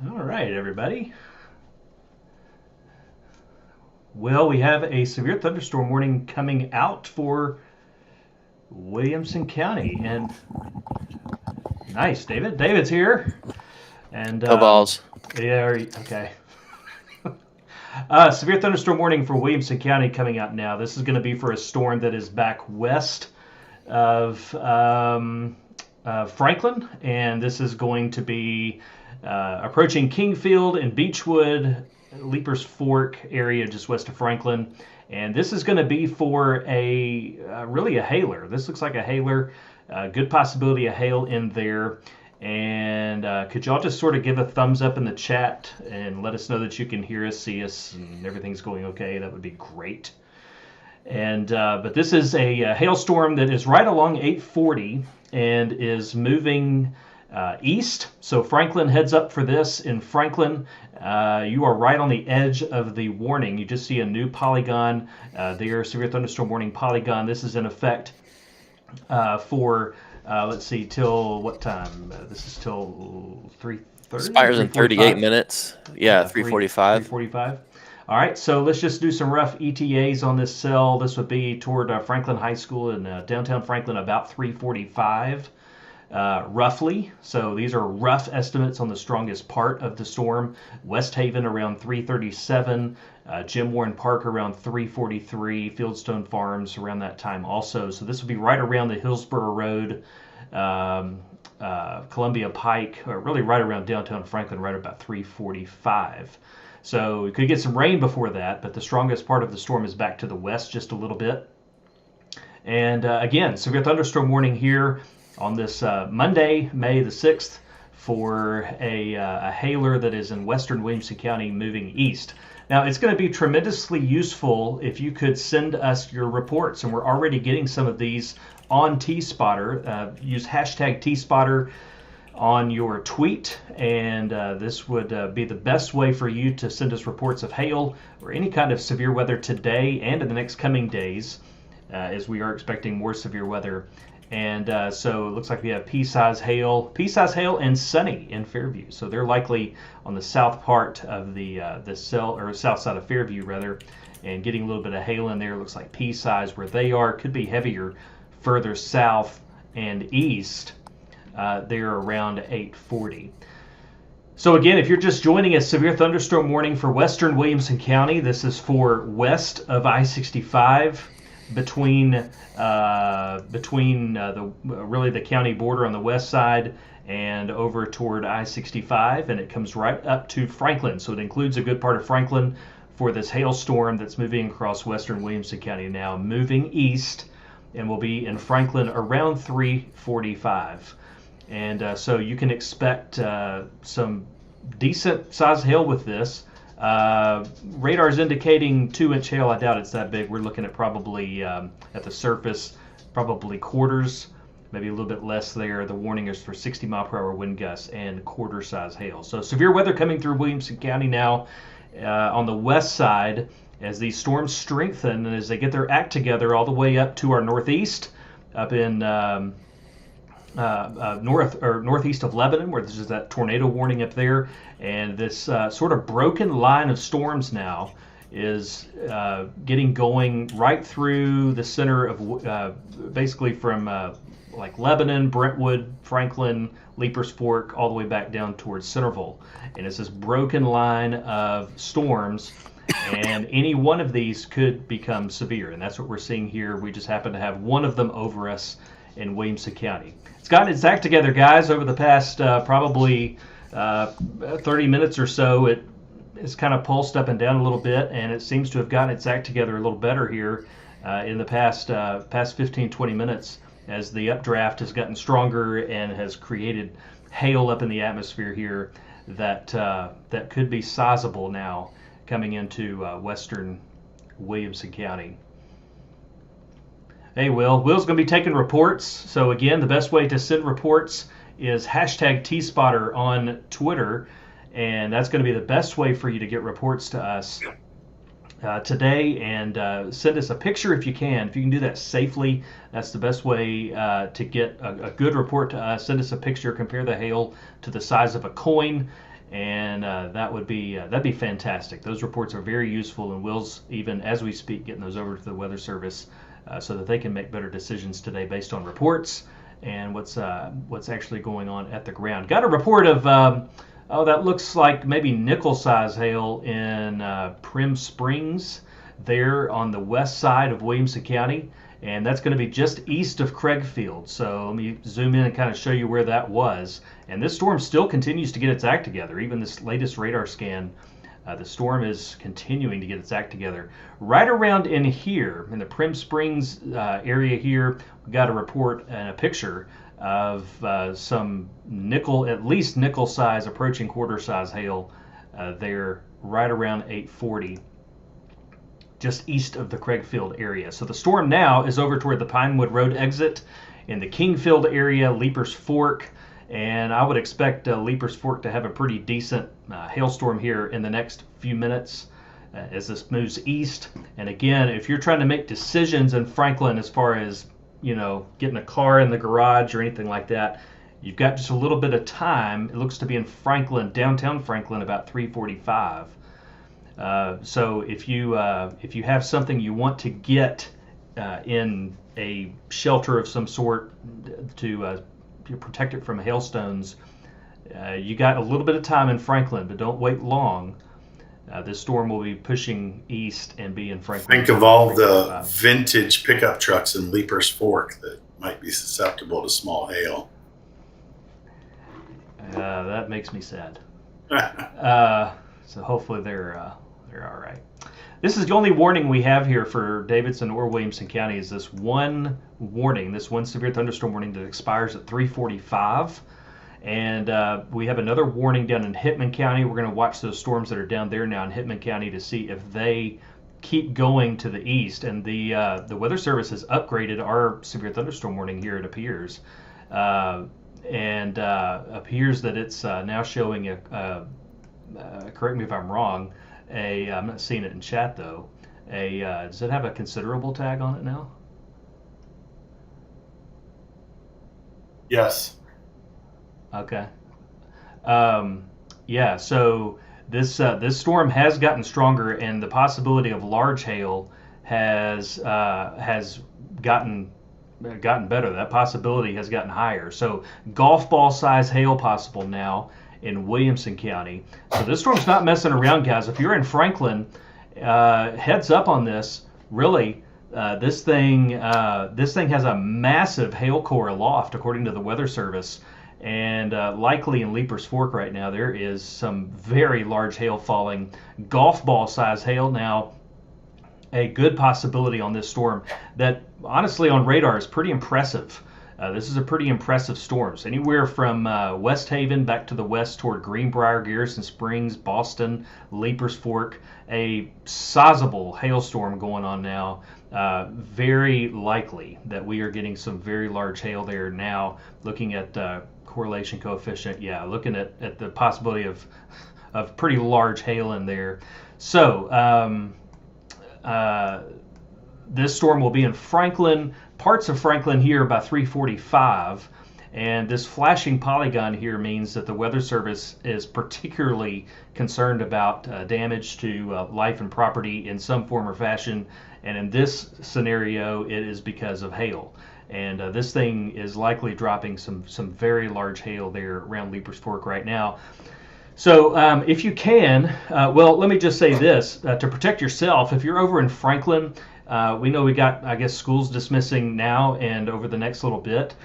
All right, everybody. Well, we have a severe thunderstorm warning coming out for Williamson County. And nice, David. David's here. And Go balls. yeah, okay. Severe thunderstorm warning for Williamson County coming out now. This is going to be for a storm that is back west of Franklin, and this is going to be approaching Kingfield and Beechwood, Leapers Fork area just west of Franklin. And this is going to be for a really a hailer. This looks like a hailer. Good possibility of hail in there. And could y'all just sort of give a thumbs up in the chat and let us know that you can hear us, see us, and everything's going okay? That would be great. And but this is a hailstorm that is right along 840 and is moving east. So Franklin heads up for this. In Franklin, you are right on the edge of the warning. You just see a new polygon there, severe thunderstorm warning polygon. This is in effect for let's see, till what time? This is till 3:30. Expires in 38 minutes. Yeah, 3:45. 3:45. All right, so let's just do some rough ETAs on this cell. This would be toward Franklin High School in downtown Franklin, about 3:45, roughly. So these are rough estimates on the strongest part of the storm. West Haven around 3:37, Jim Warren Park around 3:43, Fieldstone Farms around that time also. So this would be right around the Hillsborough Road, Columbia Pike, or really right around downtown Franklin, right about 3:45. So we could get some rain before that, but the strongest part of the storm is back to the west just a little bit. And again, severe thunderstorm warning here on this Monday, May the 6th, for a hailer that is in western Williamson County moving east. Now, it's going to be tremendously useful if you could send us your reports, and we're already getting some of these on T-Spotter. Use hashtag T-Spotter on your tweet, and this would be the best way for you to send us reports of hail or any kind of severe weather today and in the next coming days, as we are expecting more severe weather. And so it looks like we have pea-size hail, and sunny in Fairview. So they're likely on the south part of the cell, or south side of Fairview rather, and getting a little bit of hail in there. Looks like pea-size where they are. Could be heavier further south and east. They're around 840. So again, if you're just joining us, severe thunderstorm warning for western Williamson County. This is for west of I-65, between the county border on the west side and over toward I-65, and it comes right up to Franklin. So it includes a good part of Franklin for this hailstorm that's moving across western Williamson County now, moving east, and will be in Franklin around 3:45. And so you can expect some decent sized hail with this. Radar is indicating 2-inch hail. I doubt it's that big. We're looking at probably at the surface, probably quarters, maybe a little bit less there. The warning is for 60 mile per hour wind gusts and quarter size hail. So severe weather coming through Williamson County now on the west side as these storms strengthen and as they get their act together all the way up to our northeast, up in northeast of Lebanon, where there's that tornado warning up there, and this sort of broken line of storms now is getting going right through the center of basically from like Lebanon, Brentwood, Franklin, Leapers Fork, all the way back down towards Centerville, and it's this broken line of storms. And any one of these could become severe, and that's what we're seeing here. We just happen to have one of them over us in Williamson County. It's gotten its act together, guys, over the past probably 30 minutes or so. It's kind of pulsed up and down a little bit, and it seems to have gotten its act together a little better here in the past 15, 20 minutes as the updraft has gotten stronger and has created hail up in the atmosphere here that could be sizable now coming into western Williamson County. Hey, Will. Will's going to be taking reports. So again, the best way to send reports is hashtag T-Spotter on Twitter, and that's going to be the best way for you to get reports to us today. And send us a picture if you can. If you can do that safely, that's the best way to get a good report to us. Send us a picture, compare the hail to the size of a coin, and that'd be fantastic. Those reports are very useful, and Will's, even as we speak, getting those over to the Weather Service so that they can make better decisions today based on reports and what's actually going on at the ground. Got a report of that looks like maybe nickel size hail in Prim Springs there on the west side of Williamson County, and that's going to be just east of Craigfield. So let me zoom in and kind of show you where that was. And this storm still continues to get its act together. Even this latest radar scan, the storm is continuing to get its act together. Right around in here, in the Prim Springs area here, we got a report and a picture of some nickel, at least nickel size, approaching quarter size hail there right around 840. Just east of the Craigfield area. So the storm now is over toward the Pinewood Road exit in the Kingfield area, Leapers Fork, and I would expect Leapers Fork to have a pretty decent hailstorm here in the next few minutes as this moves east. And again, if you're trying to make decisions in Franklin as far as, getting a car in the garage or anything like that, you've got just a little bit of time. It looks to be in Franklin, downtown Franklin, about 3:45. So if you have something you want to get in a shelter of some sort to protect it from hailstones, you got a little bit of time in Franklin, but don't wait long. This storm will be pushing east and be in Franklin. Think of all the vintage pickup trucks in Leapers Fork that might be susceptible to small hail. That makes me sad. So hopefully they're all right. This is the only warning we have here for Davidson or Williamson County, is this one warning, this one severe thunderstorm warning that expires at 3:45. And we have another warning down in Hitman County. We're going to watch those storms that are down there now in Hitman County to see if they keep going to the east. And the Weather Service has upgraded our severe thunderstorm warning here, it appears. And appears that it's now showing correct me if I'm wrong, I'm not seeing it in chat though, does it have a considerable tag on it now? Yes. Okay. Yeah, so this storm has gotten stronger, and the possibility of large hail has gotten better. That possibility has gotten higher. So golf ball size hail possible now in Williamson County. So this storm's not messing around, guys. If you're in Franklin, heads up on this. Really, this thing has a massive hail core aloft, according to the Weather Service, and likely in Leapers Fork right now there is some very large hail falling, golf ball size hail. Now, a good possibility on this storm that honestly on radar is pretty impressive. This is a pretty impressive storm. So anywhere from West Haven back to the west toward Greenbrier, Garrison Springs, Boston, Leapers Fork, a sizable hailstorm going on now. Very likely that we are getting some very large hail there now. Looking at correlation coefficient, yeah, looking at the possibility of pretty large hail in there. So this storm will be in Franklin, parts of Franklin here by 3:45, and this flashing polygon here means that the Weather Service is particularly concerned about damage to life and property in some form or fashion, and in this scenario it is because of hail. And this thing is likely dropping some very large hail there around Leapers Fork right now. So if you can, well, let me just say this, to protect yourself, if you're over in Franklin, we know we got, I guess, schools dismissing now and over the next little bit.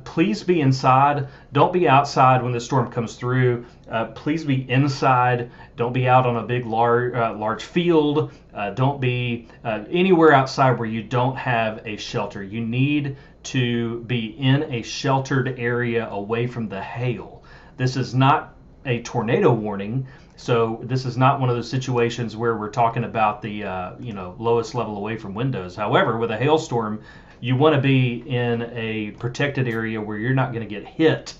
Please be inside. Don't be outside when the storm comes through. Please be inside. Don't be out on a big, large field. Don't be anywhere outside where you don't have a shelter. You need to be in a sheltered area away from the hail. This is not a tornado warning. So this is not one of those situations where we're talking about the lowest level away from windows. However, with a hailstorm, you want to be in a protected area where you're not going to get hit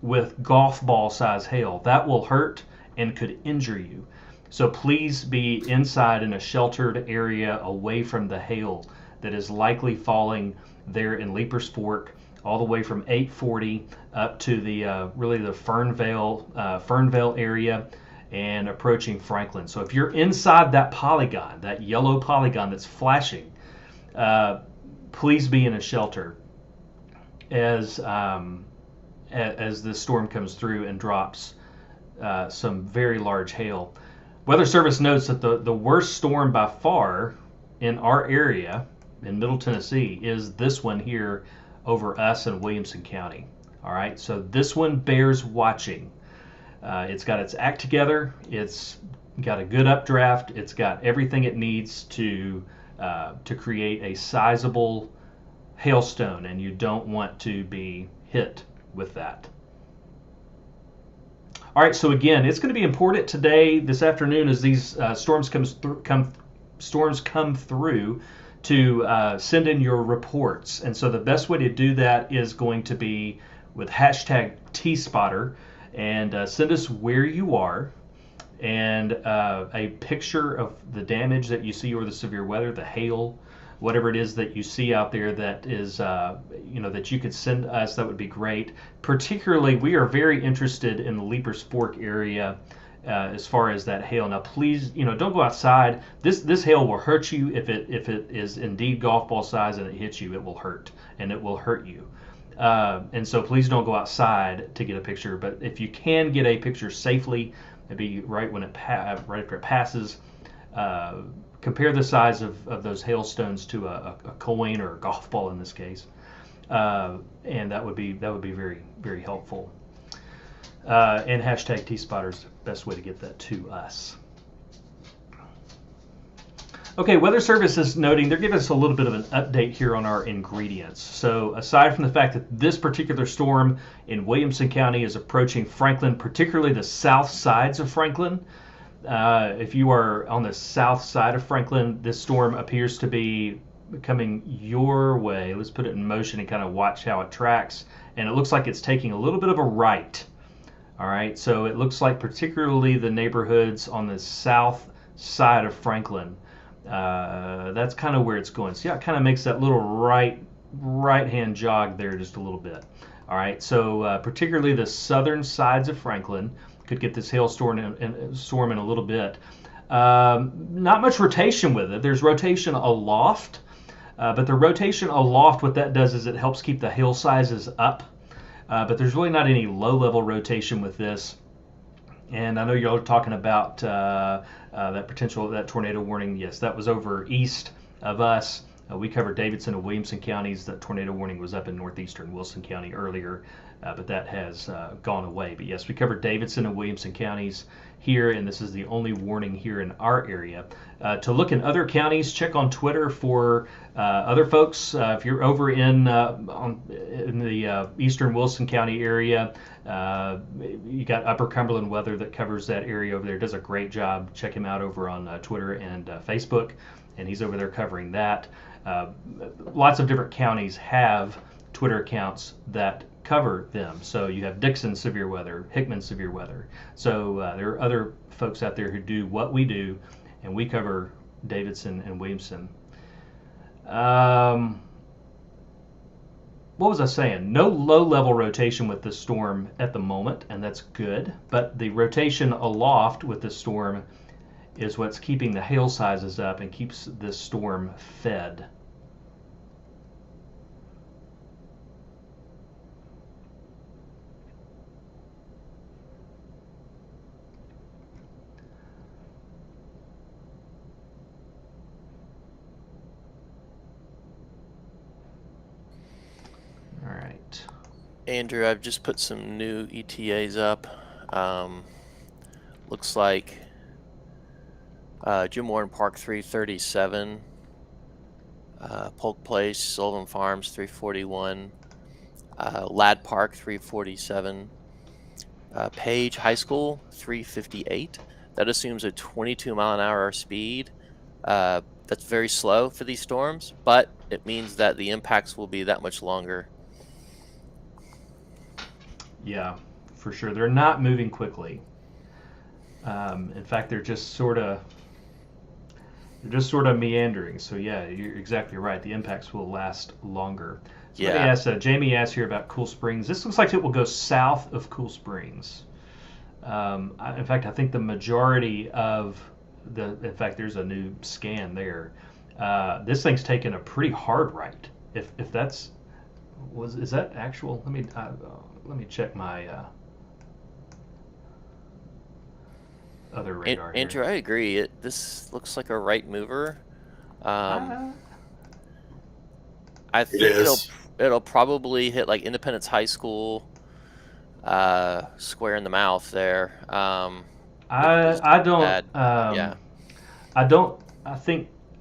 with golf ball size hail. That will hurt and could injure you. So please be inside in a sheltered area away from the hail that is likely falling there in Leapers Fork, all the way from 840 up to the really the Fernvale area and approaching Franklin. So if you're inside that polygon, that yellow polygon that's flashing, please be in a shelter as the storm comes through and drops some very large hail. Weather Service notes that the worst storm by far in our area in Middle Tennessee is this one here over us in Williamson County. All right, so this one bears watching. It's got its act together. It's got a good updraft. It's got everything it needs to create a sizable hailstone, and you don't want to be hit with that. All right, so again, it's going to be important today, this afternoon, as these storms come through, to send in your reports. And so the best way to do that is going to be with hashtag TSpotter, and send us where you are and a picture of the damage that you see or the severe weather, the hail, whatever it is that you see out there that is, that you could send us. That would be great. Particularly, we are very interested in the Leapers Fork area as far as that hail. Now, please, don't go outside. This hail will hurt you if it is indeed golf ball size and it hits you. It will hurt, and it will hurt you. And so please don't go outside to get a picture. But if you can get a picture safely, maybe right after it passes, compare the size of those hailstones to a coin or a golf ball in this case, and that would be very, very helpful. And hashtag TSpotter is the best way to get that to us. Okay, Weather Service is noting, they're giving us a little bit of an update here on our ingredients. So aside from the fact that this particular storm in Williamson County is approaching Franklin, particularly the south sides of Franklin, if you are on the south side of Franklin, this storm appears to be coming your way. Let's put it in motion and kind of watch how it tracks. And it looks like it's taking a little bit of a right. All right, so it looks like particularly the neighborhoods on the south side of Franklin, that's kind of where it's going. See how it kind of makes that little right-hand jog there just a little bit. All right, so particularly the southern sides of Franklin could get this hailstorm in a little bit. Not much rotation with it. There's rotation aloft, but the rotation aloft, what that does is it helps keep the hail sizes up. But there's really not any low-level rotation with this. And I know y'all are talking about that tornado warning. Yes, that was over east of us. We covered Davidson and Williamson counties. That tornado warning was up in northeastern Wilson County earlier, but that has gone away. But yes, we covered Davidson and Williamson counties here, and this is the only warning here in our area. To look in other counties, check on Twitter for other folks. If you're over in the eastern Wilson County area, you got Upper Cumberland Weather that covers that area over there. Does a great job. Check him out over on Twitter and Facebook, and he's over there covering that. Lots of different counties have Twitter accounts that cover them. So you have Dixon Severe Weather, Hickman Severe Weather. So there are other folks out there who do what we do, and we cover Davidson and Williamson. What was I saying? No low-level rotation with this storm at the moment, and that's good. But the rotation aloft with this storm is what's keeping the hail sizes up and keeps this storm fed. All right. Andrew, I've just put some new ETAs up. Looks like Jim Warren Park 337, Polk Place, Sullivan Farms 341, Ladd Park 347, Page High School 358. That assumes a 22-mile-an-hour speed. That's very slow for these storms, but it means that the impacts will be that much longer. Yeah, for sure. They're not moving quickly. In fact, they're just sort of meandering. So yeah, you're exactly right. The impacts will last longer. Somebody Yeah. asked, Jamie asked here about Cool Springs. This looks like it will go south of Cool Springs. In fact, I think the majority of in fact, there's a new scan there. This thing's taken a pretty hard right. If that's, is that actual? Let me check my other radar here. Andrew, I agree. This looks like a right mover. I think it'll probably hit like Independence High School, square in the mouth there. I don't. Yeah. I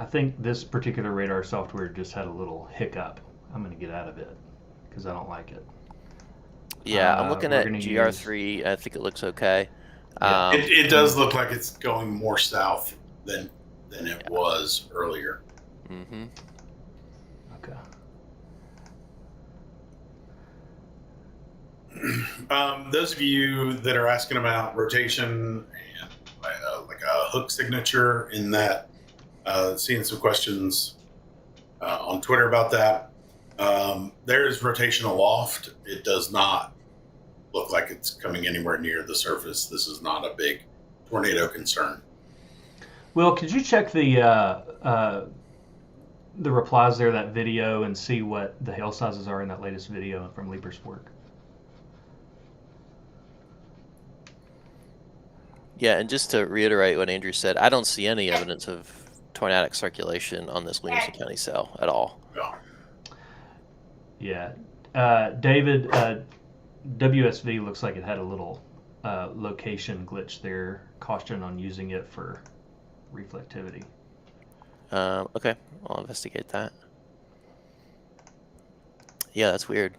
think this particular radar software just had a little hiccup. I'm going to get out of it because I don't like it. Yeah, I'm looking at GR3. I think it looks okay. Yeah. It does look like it's going more south than it was earlier. Mm-hmm. Okay. Those of you that are asking about rotation and like a hook signature in that, seeing some questions on Twitter about that. There is rotation aloft. It does not look like it's coming anywhere near the surface. This is not a big tornado concern. Will, could you check the replies there, that video, and see what the hail sizes are in that latest video from Leaper's Fork? Yeah, and just to reiterate what Andrew said, I don't see any evidence of tornadic circulation on this Williamson County cell at all. Yeah. David, WSV looks like it had a little location glitch there. Caution on using it for reflectivity. Okay, I'll investigate that. Yeah, that's weird.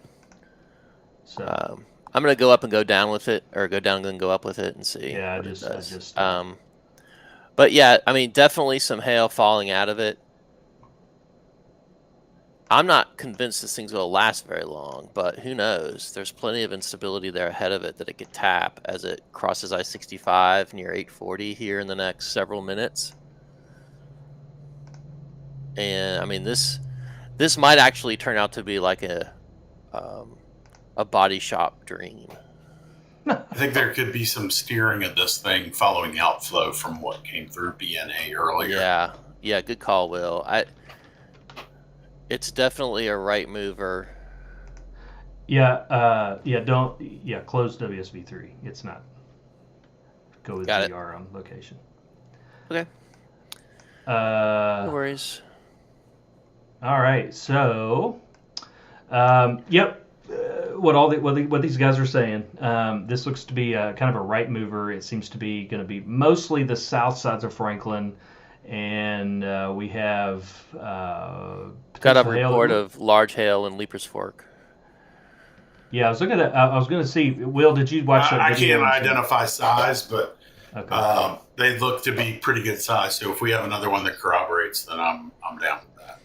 So I'm gonna go up and go down with it, or go down and go up with it and see. Yeah, what it does. I just but yeah, I mean, definitely some hail falling out of it. I'm not convinced this thing's gonna last very long, but who knows? There's plenty of instability there ahead of it that it could tap as it crosses I-65 near 840 here in the next several minutes. And I mean, this might actually turn out to be like a body shop dream. I think there could be some steering of this thing following outflow from what came through BNA earlier. Yeah, good call, Will. It's definitely a right mover. Close WSV3. It's not. Go with VR on location. Okay. No worries. All right, so, what these guys are saying. This looks to be kind of a right mover. It seems to be going to be mostly the south sides of Franklin, and we have got a report of large hail in Leaper's Fork. Yeah, I was looking at. I was going to see. Will, did you watch that video? I can't identify size, but okay. They look to be pretty good size. So if we have another one that corroborates, then I'm down with that.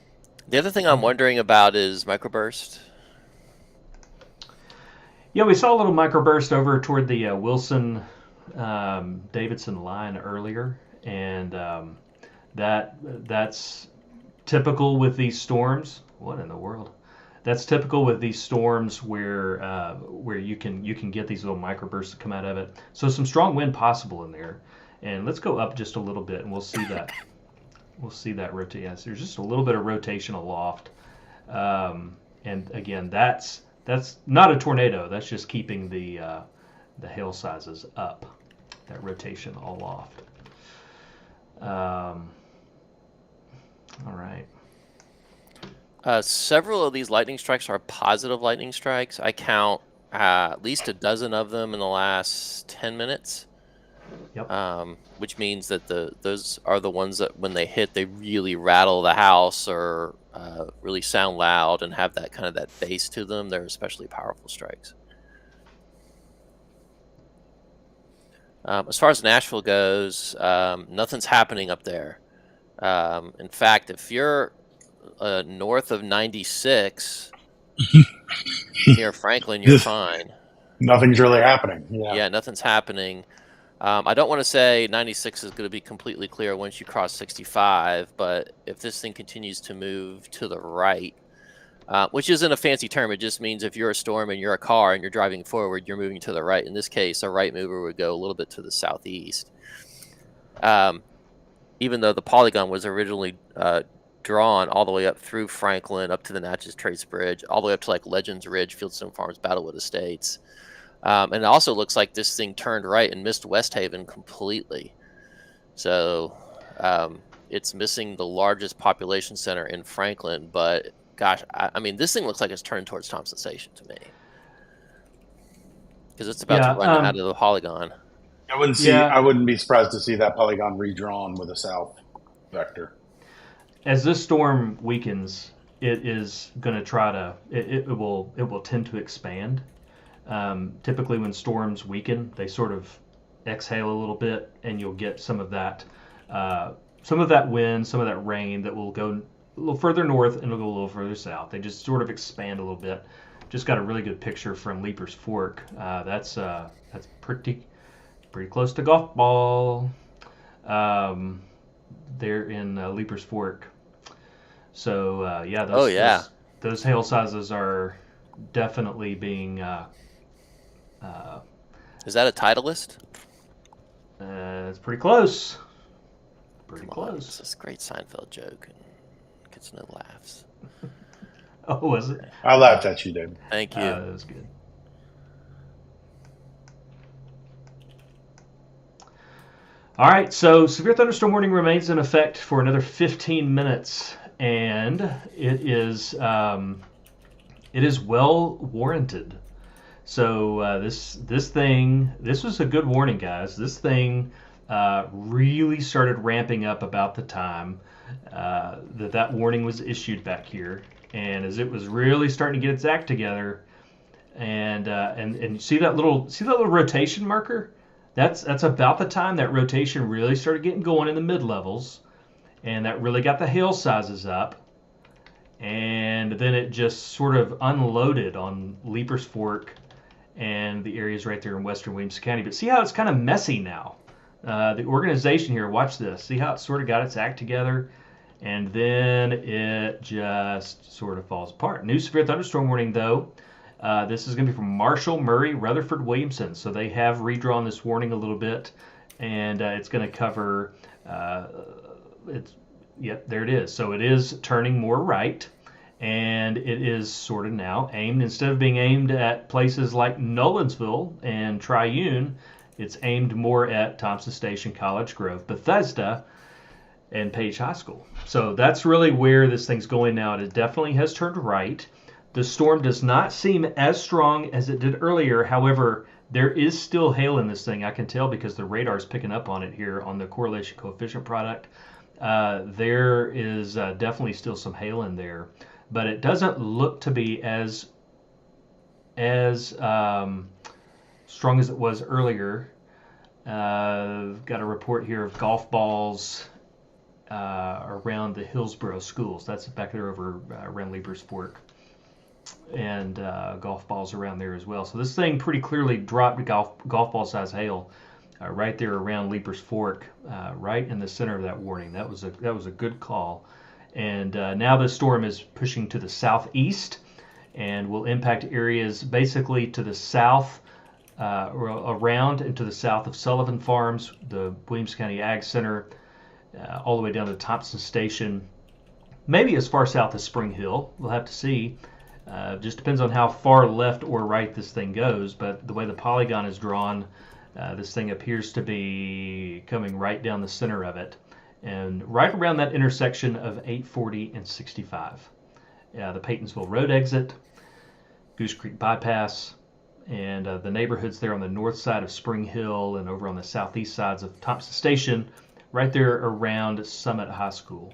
The other thing I'm wondering about is microburst. Yeah, we saw a little microburst over toward the Wilson Davidson line earlier, and that's typical with these storms. What in the world? That's typical with these storms where you can get these little microbursts that come out of it. So some strong wind possible in there. And let's go up just a little bit, and we'll see that. We'll see that rotate. Yes, there's just a little bit of rotation aloft, and again, that's not a tornado. That's just keeping the hail sizes up. That rotation aloft. All right. Several of these lightning strikes are positive lightning strikes. I count at least a dozen of them in the last 10 minutes. Yep. Which means that those are the ones that when they hit, they really rattle the house or really sound loud and have that kind of that bass to them. They're especially powerful strikes. As far as Nashville goes, nothing's happening up there. In fact, if you're north of 96 near Franklin, you're fine. Nothing's really happening. Yeah, nothing's happening. I don't want to say 96 is going to be completely clear once you cross 65, but if this thing continues to move to the right, which isn't a fancy term. It just means if you're a storm and you're a car and you're driving forward, you're moving to the right. In this case, a right mover would go a little bit to the southeast. Even though the polygon was originally drawn all the way up through Franklin, up to the Natchez Trace Bridge, all the way up to like Legends Ridge, Fieldstone Farms, Battlewood Estates. And it also looks like this thing turned right and missed West Haven completely. So it's missing the largest population center in Franklin, but gosh, I mean, this thing looks like it's turned towards Thompson Station to me. Because it's about to run out of the polygon. I wouldn't be surprised to see that polygon redrawn with a south vector. As this storm weakens, it is going to try to. It will tend to expand. Typically, when storms weaken, they sort of exhale a little bit, and you'll get some of that wind, some of that rain that will go a little further north and it'll go a little further south. They just sort of expand a little bit. Just got a really good picture from Leapers Fork. That's pretty close to Golf Ball. They're in Leapers Fork. So those hail sizes are definitely being. Is that a Titleist? It's pretty close. Pretty close. It's this great Seinfeld joke and gets no laughs. Oh, was it? I laughed at you, David. Thank you. That was good. All right, so severe thunderstorm warning remains in effect for another 15 minutes, and it is well warranted. So this was a good warning, guys. This thing really started ramping up about the time that warning was issued back here, and as it was really starting to get its act together, and see that little rotation marker. That's about the time that rotation really started getting going in the mid-levels, and that really got the hail sizes up, and then it just sort of unloaded on Leapers Fork and the areas right there in western Williamson County. But see how it's kind of messy now. The organization here, watch this. See how it sort of got its act together, and then it just sort of falls apart. New severe thunderstorm warning, though. This is going to be from Marshall, Murray, Rutherford, Williamson. So they have redrawn this warning a little bit, and it's going to cover. There it is. So it is turning more right, and it is sort of now aimed, instead of being aimed at places like Nolensville and Triune, it's aimed more at Thompson Station, College Grove, Bethesda, and Page High School. So that's really where this thing's going now. It definitely has turned right. The storm does not seem as strong as it did earlier. However, there is still hail in this thing. I can tell because the radar is picking up on it here on the correlation coefficient product. There is definitely still some hail in there, but it doesn't look to be as strong as it was earlier. Got a report here of golf balls around the Hillsborough schools. That's back there over around Leapers Fork. And golf balls around there as well. So this thing pretty clearly dropped golf ball size hail right there around Leapers Fork, right in the center of that warning. That was a good call. And now the storm is pushing to the southeast and will impact areas basically to the south, around and to the south of Sullivan Farms, the Williamson County Ag Center, all the way down to Thompson Station, maybe as far south as Spring Hill. We'll have to see. Just depends on how far left or right this thing goes, but the way the polygon is drawn, this thing appears to be coming right down the center of it, and right around that intersection of 840 and 65. The Paytonsville Road exit, Goose Creek Bypass, and the neighborhoods there on the north side of Spring Hill and over on the southeast sides of Thompson Station, right there around Summit High School.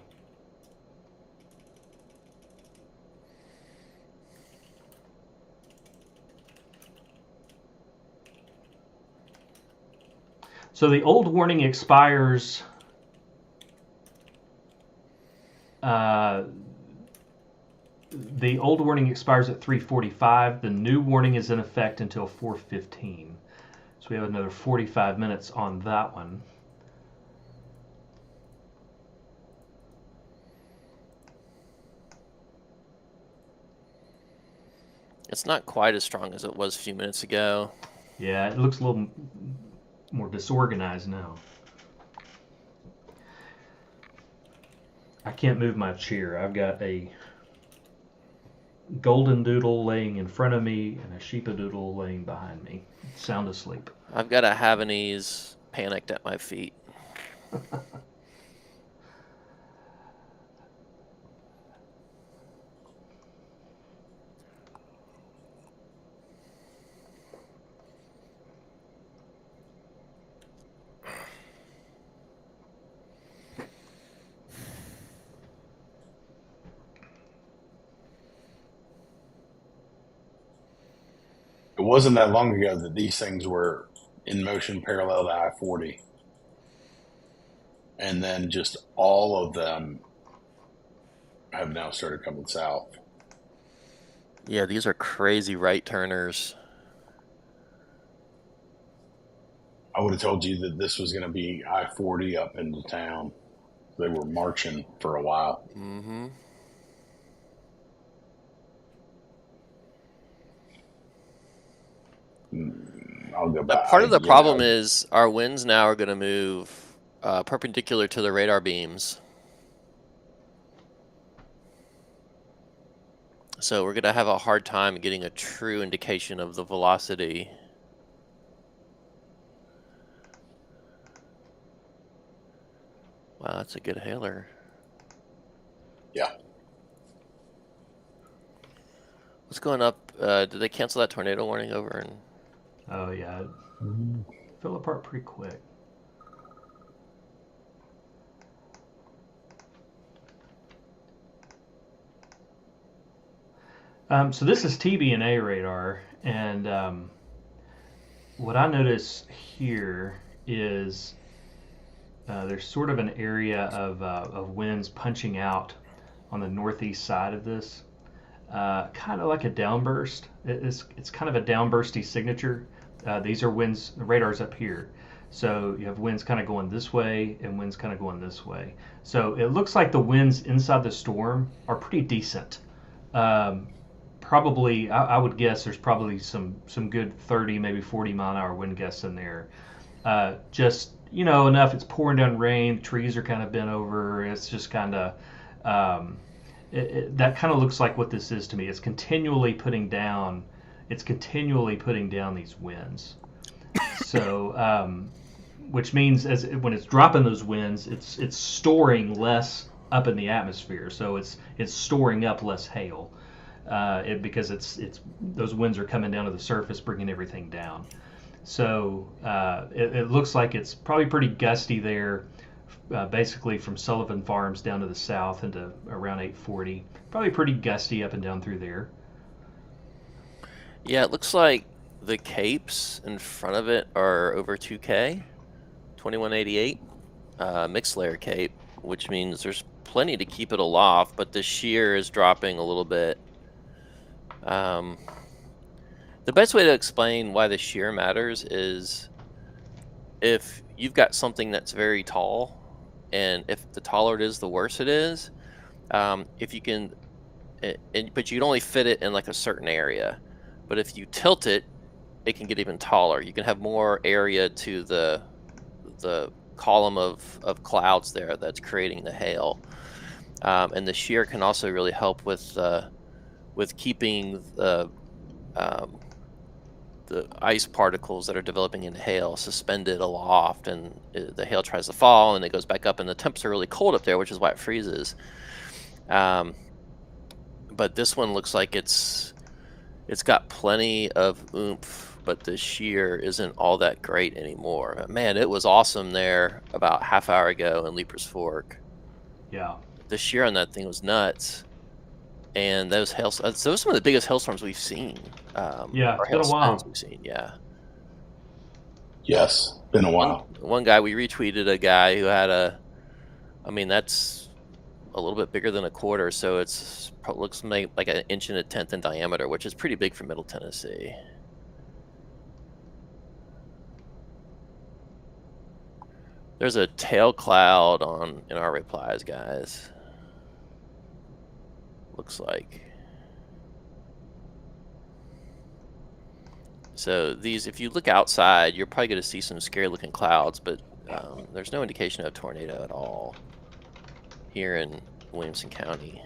So the old warning expires at 3:45. The new warning is in effect until 4:15. So we have another 45 minutes on that one. It's not quite as strong as it was a few minutes ago. Yeah, it looks a little more disorganized now. I can't move my chair. I've got a golden doodle laying in front of me and a sheepadoodle laying behind me, sound asleep. I've got a Havanese panicked at my feet. It wasn't that long ago that these things were in motion parallel to I-40. And then just all of them have now started coming south. Yeah, these are crazy right turners. I would have told you that this was going to be I-40 up into town. They were marching for a while. Mm-hmm. I'll go back. Part of the problem is our winds now are going to move perpendicular to the radar beams. So we're going to have a hard time getting a true indication of the velocity. Wow, that's a good hailer. Yeah. What's going up? Did they cancel that tornado warning over in... Oh, yeah. It fell apart pretty quick. So this is TBNA radar, and what I notice here is there's sort of an area of winds punching out on the northeast side of this, kind of like a downburst. It's kind of a downbursty signature. These are winds, the radar's up here. So you have winds kind of going this way and winds kind of going this way. So it looks like the winds inside the storm are pretty decent. Probably, I would guess there's probably some good 30, maybe 40 mile an hour wind gusts in there. Just, enough, it's pouring down rain, trees are kind of bent over, it's just kind of, that kind of looks like what this is to me. It's continually putting down these winds. So, which means when it's dropping those winds, it's storing less up in the atmosphere. So it's storing up less hail. Because it's those winds are coming down to the surface, bringing everything down. So it looks like it's probably pretty gusty there, basically from Sullivan Farms down to the south into around 840. Probably pretty gusty up and down through there. Yeah, it looks like the capes in front of it are over 2K, 2188, mixed layer cape, which means there's plenty to keep it aloft, but the shear is dropping a little bit. The best way to explain why the shear matters is if you've got something that's very tall, and if the taller it is, the worse it is. If you can, but you can only fit it in like a certain area. But if you tilt it, it can get even taller. You can have more area to the column of clouds there that's creating the hail. And the shear can also really help with keeping the ice particles that are developing in hail suspended aloft, and the hail tries to fall and it goes back up, and the temps are really cold up there, which is why it freezes. But this one looks like it's got plenty of oomph, but the shear isn't all that great anymore. Man, it was awesome there about half hour ago in Leaper's Fork. Yeah. The shear on that thing was nuts. And those are some of the biggest hailstorms we've seen. Yeah, it's been a while. We've seen, yeah. Yes, been a while. One guy, we retweeted a guy who had that's a little bit bigger than a quarter, so it looks like an inch and a tenth in diameter, which is pretty big for Middle Tennessee. There's a tail cloud in our replies, guys. Looks like. So these, if you look outside, you're probably going to see some scary-looking clouds, but there's no indication of a tornado at all here in Williamson County.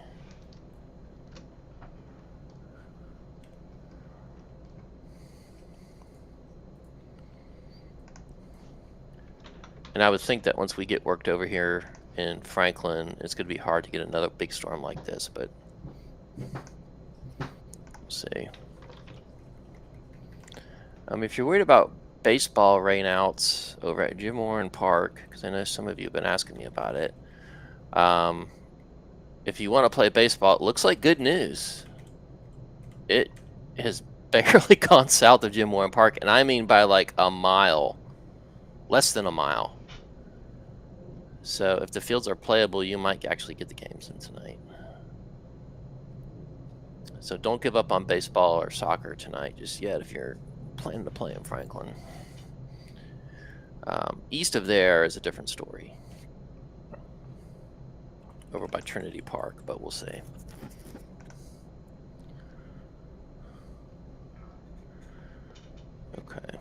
And I would think that once we get worked over here in Franklin, it's going to be hard to get another big storm like this, but we'll see. If you're worried about baseball rainouts over at Jim Warren Park, because I know some of you have been asking me about it, if you want to play baseball, it looks like good news. It has barely gone south of Jim Warren Park, and I mean by like a mile, less than a mile. So if the fields are playable, you might actually get the games in tonight. So don't give up on baseball or soccer tonight just yet if you're planning to play in Franklin. East of there is a different story. Over by Trinity Park, but we'll see. Okay.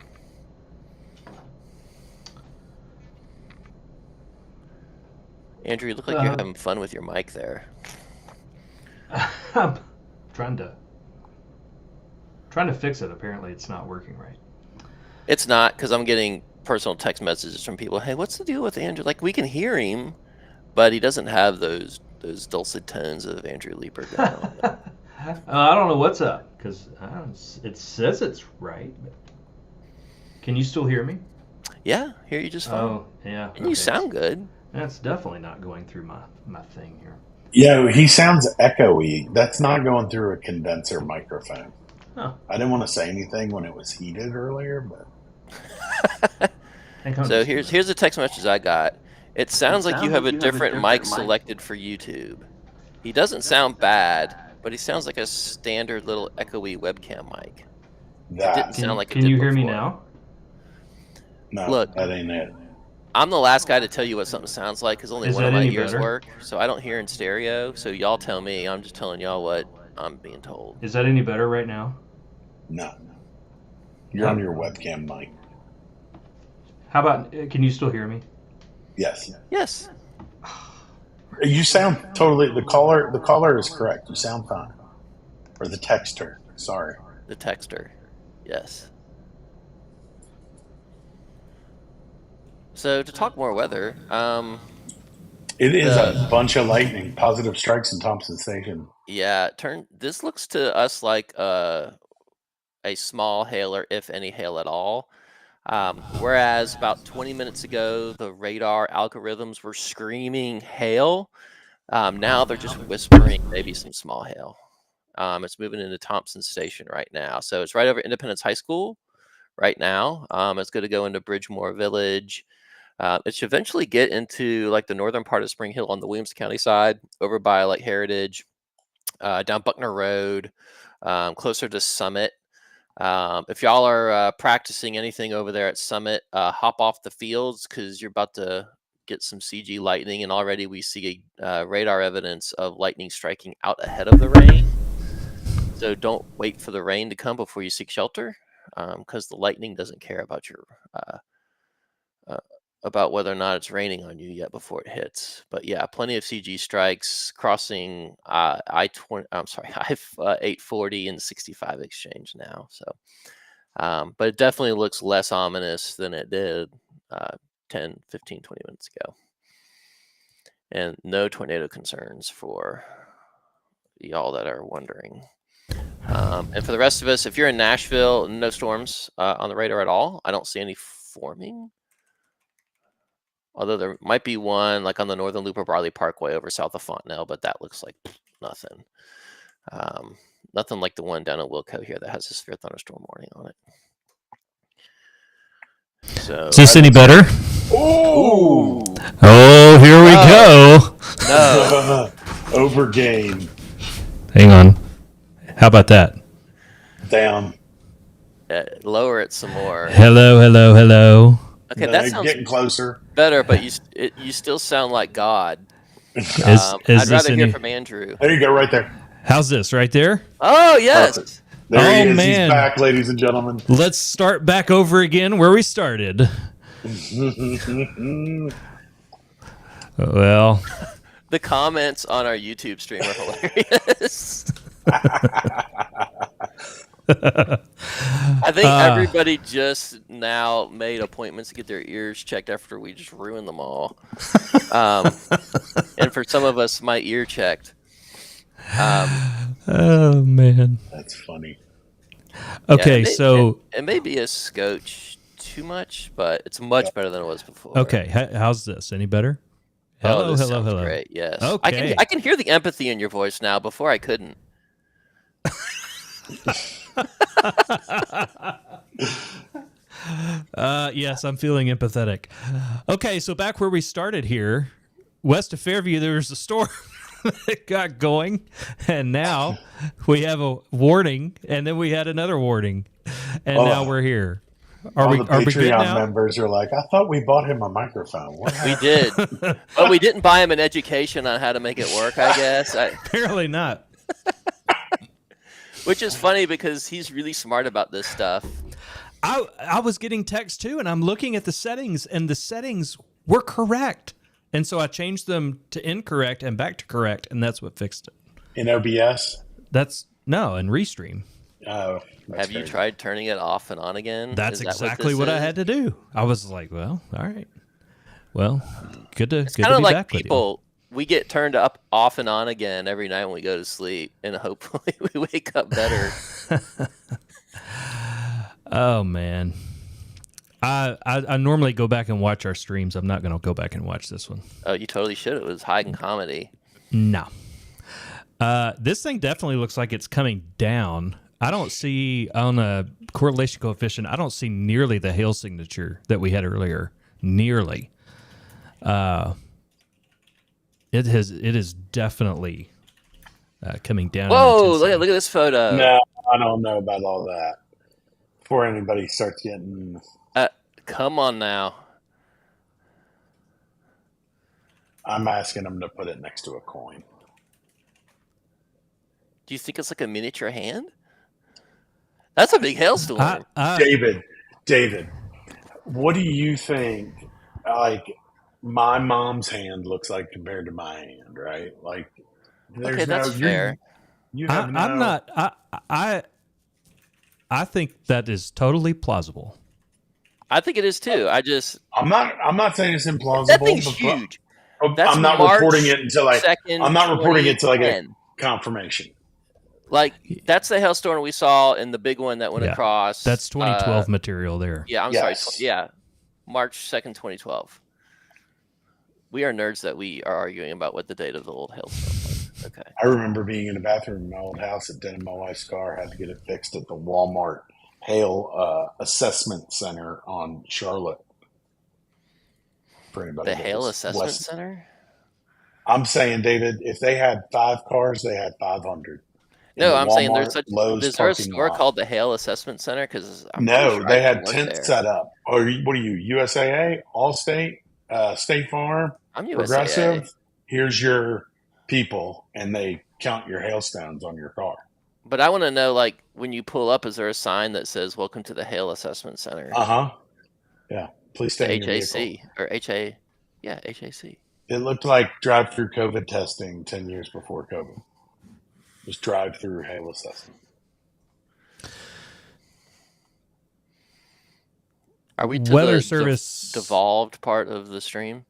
Andrew, you look like you're having fun with your mic there. I'm trying to fix it. Apparently, it's not working right. It's not, because I'm getting personal text messages from people. Hey, what's the deal with Andrew? Like, we can hear him, but he doesn't have those dulcet tones of Andrew Leeper going on. I don't know what's up, because it says it's right. But can you still hear me? Yeah, hear you just fine. Oh, yeah. And you sound good. That's definitely not going through my thing here. Yeah, he sounds echoey. That's not going through a condenser microphone. Huh. I didn't want to say anything when it was heated earlier, but so here's a text message I got. It sounds like you have a different mic selected for YouTube. He doesn't sound bad, but he sounds like a standard little echoey webcam mic. It didn't sound like it did Can you hear me before. now? no, Look. that ain't it. I'm the last guy to tell you what something sounds like because only Is one of that my any ears better? work, so I don't hear in stereo. So y'all tell me. I'm just telling y'all what I'm being told. Is that any better right now? No. You're on your webcam mic. How about, can you still hear me? Yes. Yes. You sound totally, the caller is correct. You sound fine. Or the texter. Sorry. The texter. Yes. So to talk more weather, It is a bunch of lightning. Positive strikes in Thompson Station. yeah, this looks to us like a small hail, or if any hail at all. Whereas about 20 minutes ago, the radar algorithms were screaming hail. Now they're just whispering maybe some small hail. It's moving into Thompson Station right now. So it's right over Independence High School right now. It's going to go into Bridgemore Village. It should eventually get into like the northern part of Spring Hill on the Williamson County side, over by like Heritage, down Buckner Road, closer to Summit. If y'all are practicing anything over there at Summit, hop off the fields because you're about to get some CG lightning, and already we see radar evidence of lightning striking out ahead of the rain. So don't wait for the rain to come before you seek shelter, because the lightning doesn't care about your about whether or not it's raining on you yet before it hits. But yeah, plenty of CG strikes crossing I-840 and 65 exchange now. So, but it definitely looks less ominous than it did 10, 15, 20 minutes ago. And no tornado concerns for y'all that are wondering. And for the rest of us, if you're in Nashville, no storms on the radar at all. I don't see any forming. Although there might be one like on the northern loop of Barley Parkway over south of Fontenelle, but that looks like nothing. Nothing like the one down at Wilco here that has a severe thunderstorm warning on it. So, is this any better? Oh! Oh, here we go. No. Overgain. Hang on. How about that? Down. Lower it some more. Hello, hello, hello. Okay, that sounds getting closer. better, but you still sound like God. Is I'd this rather hear any? from Andrew. There you go, right there. How's this right there? Oh yes. Perfect. There he Oh, is. man. He's back, ladies and gentlemen. Let's start back over again where we started. Well, The comments on our YouTube stream are hilarious. I think everybody just now made appointments to get their ears checked after we just ruined them all. And for some of us, my ear checked. oh man. That's funny. Okay, so it may be a scotch too much, but it's much better than it was before. okay, how's this? Any better? Hello, this sounds great. Yes. Okay. I can hear the empathy in your voice now. Before I couldn't. Yes, I'm feeling empathetic. Okay, so back where we started here, west of Fairview, there was a storm that got going, and now we have a warning, and then we had another warning, and now we're here. Are we good Patreon now? members are like, I thought we bought him a microphone. What We happened? did, but we didn't buy him an education on how to make it work. I guess. Apparently not. Which is funny because he's really smart about this stuff. I was getting text too, and I'm looking at the settings, and the settings were correct. And so I changed them to incorrect and back to correct, and that's what fixed it. In OBS? No, in Restream. Oh, Have you tried turning it off and on again? That's Is that exactly this what I is? had to do. I was like, well, all right. Well, good to It's be kind of like back with you. people. We get turned up off and on again every night when we go to sleep, and hopefully we wake up better. Oh man. I normally go back and watch our streams. I'm not going to go back and watch this one. Oh, you totally should. It was high in comedy. No. This thing definitely looks like it's coming down. I don't see on a correlation coefficient. I don't see nearly the hail signature that we had earlier. Nearly. It is definitely coming down. in Whoa! intensity. Look at this photo. No, I don't know about all that. Before anybody starts getting... Come on now. I'm asking them to put it next to a coin. Do you think it's like a miniature hand? That's a big hailstorm. David, what do you think, like, my mom's hand looks like compared to my hand, right? Like, there's Okay, that's fair. You have I'm not. I think that is totally plausible. I think it is too. I'm not saying it's implausible. That thing's but- huge. That's I'm not March reporting it until I'm not reporting it until I get 2010. confirmation. Like, that's the hailstorm we saw in the big one that went Yeah, across. That's 2012 material there. Yeah, I'm Yes. sorry. Yeah, March 2nd, 2012. We are nerds that we are arguing about what the date of the old hailstorm was. Okay. I remember being in the bathroom in my old house at Denim. My wife's car had to get it fixed at the Walmart Hail Assessment Center on Charlotte. For anybody The that Hail was Assessment west- Center? I'm saying, David, if they had 5 cars, they had 500. In No, the I'm saying Walmart Lowe's is there a parking store lot. called the Hail Assessment Center? Because No, they had tents set up. Or what are you, USAA, Allstate, State Farm, I'm USAA. Progressive? Here's your people, and they count your hailstones on your car. But I want to know, like, when you pull up, is there a sign that says "Welcome to the Hail Assessment Center"? Uh-huh. Yeah. Please stay in your vehicle. HAC or HA? Yeah, HAC. It looked like drive-through COVID testing 10 years before COVID. Just drive-through hail assessment. Are we to Weather the Service devolved part of the stream?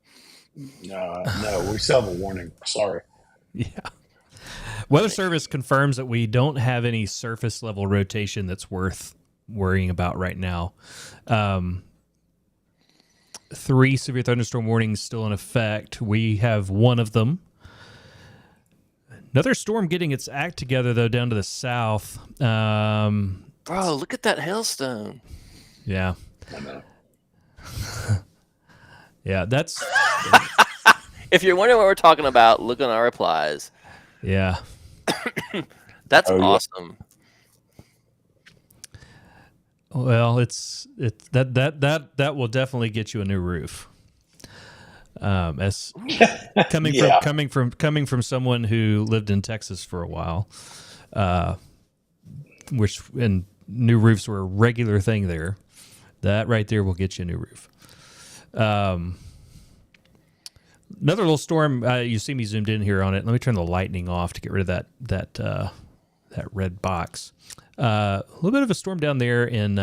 No, we still have a warning. Sorry. Yeah. Weather Service confirms that we don't have any surface level rotation that's worth worrying about right now. 3 severe thunderstorm warnings still in effect. We have one of them. Another storm getting its act together, though, down to the south. Bro, look at that hailstone. Yeah. I know. Yeah, that's... If you're wondering what we're talking about, look on our replies. Yeah. That's Oh, yeah. awesome. Well, it's that will definitely get you a new roof. As coming from someone who lived in Texas for a while, which and new roofs were a regular thing there. That right there will get you a new roof. Another little storm. You see me zoomed in here on it. Let me turn the lightning off to get rid of that red box. A little bit of a storm down there in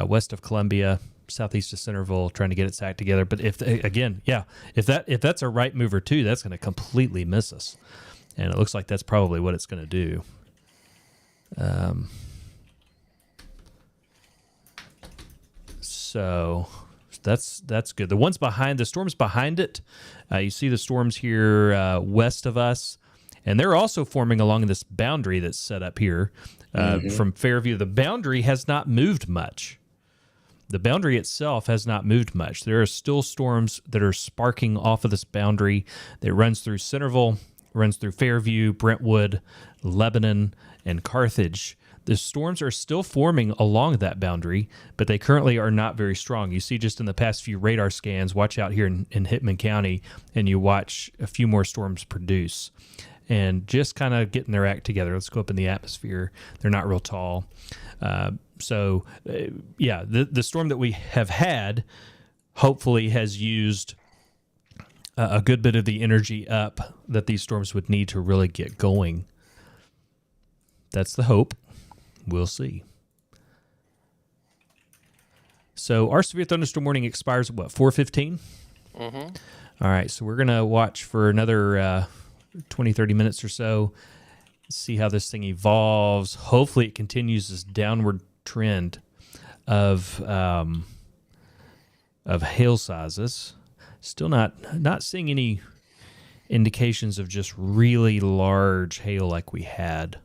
west of Columbia, southeast of Centerville, trying to get its act together. But if that's a right mover too, that's going to completely miss us, and it looks like that's probably what it's going to do. So that's good. The storms behind it, you see the storms here west of us, and they're also forming along this boundary that's set up here from Fairview. The boundary has not moved much. The boundary itself has not moved much. There are still storms that are sparking off of this boundary that runs through Centerville, runs through Fairview, Brentwood, Lebanon, and Carthage. The storms are still forming along that boundary, but they currently are not very strong. You see just in the past few radar scans, watch out here in Hitman County, and you watch a few more storms produce. And just kind of getting their act together. Let's go up in the atmosphere. They're not real tall. The storm that we have had hopefully has used a good bit of the energy up that these storms would need to really get going. That's the hope. We'll see. So our severe thunderstorm warning expires at what, 4:15? Mm-hmm. All right, so we're going to watch for another 20, 30 minutes or so, see how this thing evolves. Hopefully it continues this downward trend of hail sizes. Still not seeing any indications of just really large hail like we had.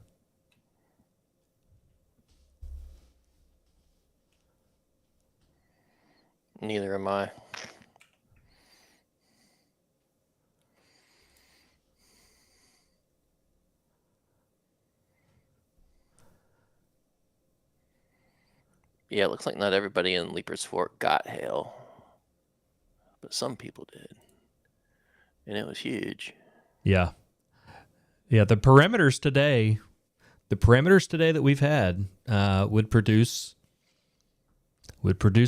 Neither am I. Yeah, it looks like not everybody in Leapers Fork got hail, but some people did, and it was huge. Yeah. The parameters today that we've had would produce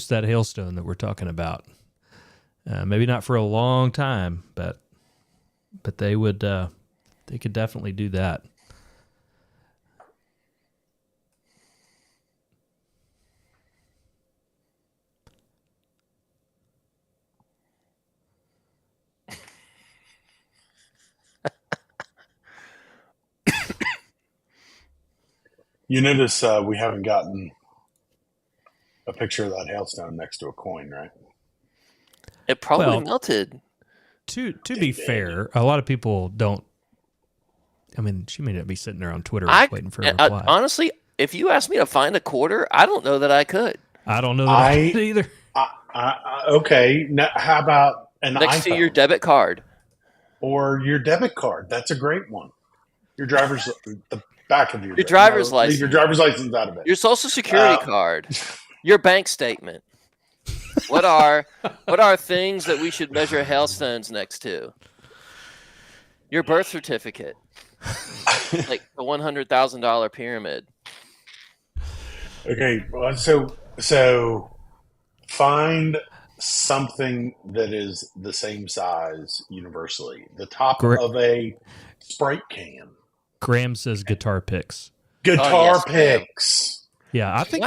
that hailstone that we're talking about. Maybe not for a long time, but they could definitely do that. You notice we haven't gotten a picture of that hailstone next to a coin, right? It probably melted. To be fair, a lot of people don't. I mean, she may not be sitting there on Twitter waiting for a reply. Honestly, if you asked me to find a quarter, I don't know that I could. I don't know that I could either. Okay, now, how about an next iPhone? To your debit card Or your debit card. That's a great one. Your driver's the back of your driver's license. Leave your driver's license out of it. Your social security card. Your bank statement. What are things that we should measure hailstones next to? Your birth certificate. Like the $100,000 pyramid. Okay, well, so find something that is the same size universally. The top of a Sprite can. Graham says guitar picks. Guitar picks. Yeah, I think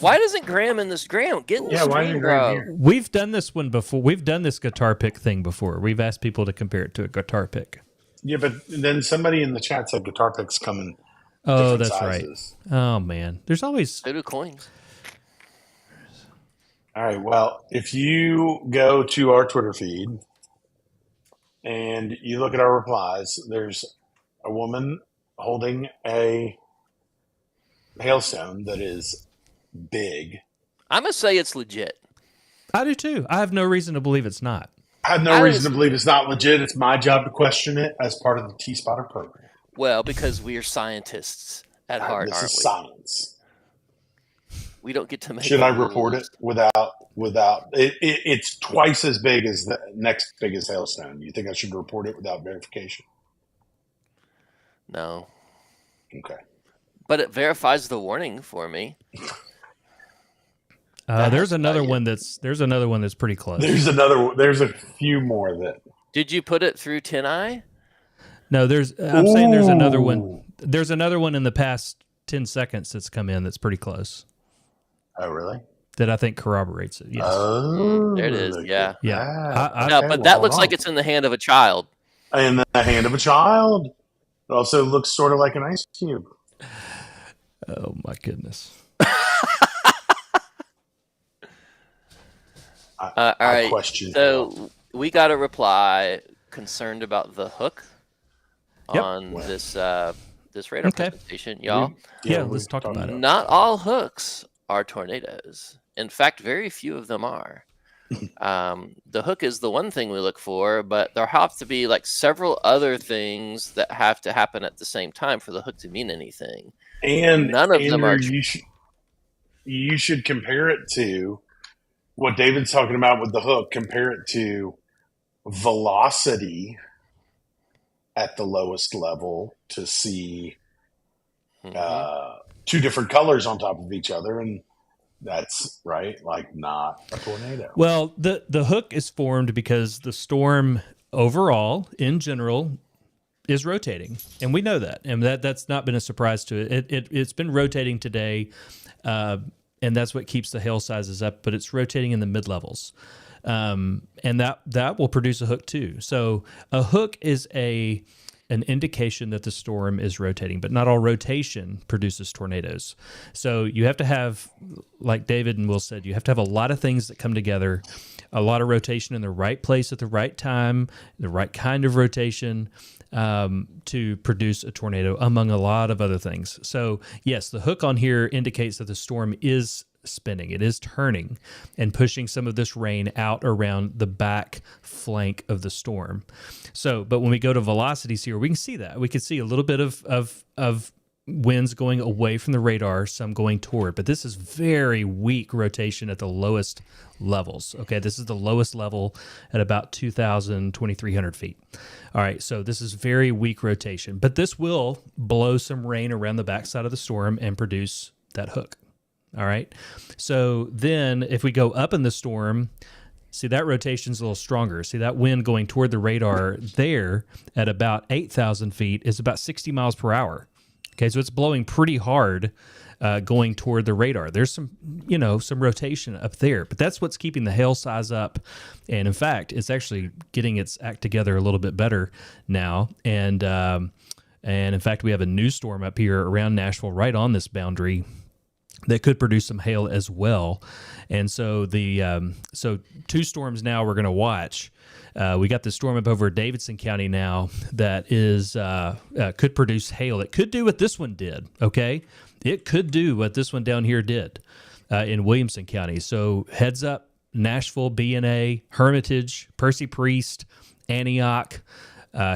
why doesn't Graham in this Graham get in the stream, bro? We've done this one before. We've done this guitar pick thing before. We've asked people to compare it to a guitar pick. Yeah, but then somebody in the chat said guitar picks come in that's sizes. Right. Oh man, there's always so do coins. All right. Well, if you go to our Twitter feed and you look at our replies, there's a woman holding a hailstone that is big. I'm going to say it's legit. I do too. I have no reason to believe it's not. I have no reason to believe it's not legit. It's my job to question it as part of the T-Spotter program. Well, because we are scientists at heart, this aren't is we? science. We don't get to make. Should I report it without? It's twice as big as the next biggest hailstone. You think I should report it without verification? No. Okay. But it verifies the warning for me. There's another one that's pretty close. There's a few more that. Did you put it through TinEye? No, I'm saying there's another one. Ooh. There's another one in the past 10 seconds that's come in that's pretty close. Oh, really? That I think corroborates it. Yes. Oh, There it is, yeah. Yeah. No, but that looks like it's in the hand of a child. in the hand of a child. It also looks sort of like an ice cube. Oh my goodness. All right. Question. So we got a reply concerned about the hook Yep. on this radar Okay. presentation, y'all. Yeah, we let's talk talked about it. Not all hooks are tornadoes. In fact, very few of them are. The hook is the one thing we look for, but there have to be like several other things that have to happen at the same time for the hook to mean anything. And None of them are. You should compare it to what David's talking about with the hook. Compare it to velocity at the lowest level to see two different colors on top of each other, and that's right, like not a tornado. Well, the hook is formed because the storm overall, in general, is rotating, and we know that, and that's not been a surprise to it. It's been rotating today, and that's what keeps the hail sizes up. But it's rotating in the mid levels, and that will produce a hook too. So a hook is an indication that the storm is rotating, but not all rotation produces tornadoes. So you have to have, like David and Will said, you have to have a lot of things that come together, a lot of rotation in the right place at the right time, the right kind of rotation to produce a tornado, among a lot of other things. So yes, the hook on here indicates that the storm is spinning. It is turning and pushing some of this rain out around the back flank of the storm. So, but when we go to velocities here, we can see that. We can see a little bit of winds going away from the radar, some going toward, but this is very weak rotation at the lowest levels. Okay, this is the lowest level at about 2,300 feet. All right, so this is very weak rotation, but this will blow some rain around the backside of the storm and produce that hook. All right. So then if we go up in the storm, see that rotation's a little stronger. See that wind going toward the radar there at about 8,000 feet is about 60 miles per hour. Okay. So it's blowing pretty hard going toward the radar. There's some rotation up there, but that's what's keeping the hail size up. And in fact, it's actually getting its act together a little bit better now. And in fact, we have a new storm up here around Nashville right on this boundary that could produce some hail as well. And so so two storms now we're going to watch. We got the storm up over Davidson County now that is could produce hail. It could do what this one did, okay? It could do what this one down here did in Williamson County. So heads up, Nashville, BNA, Hermitage, Percy Priest, Antioch,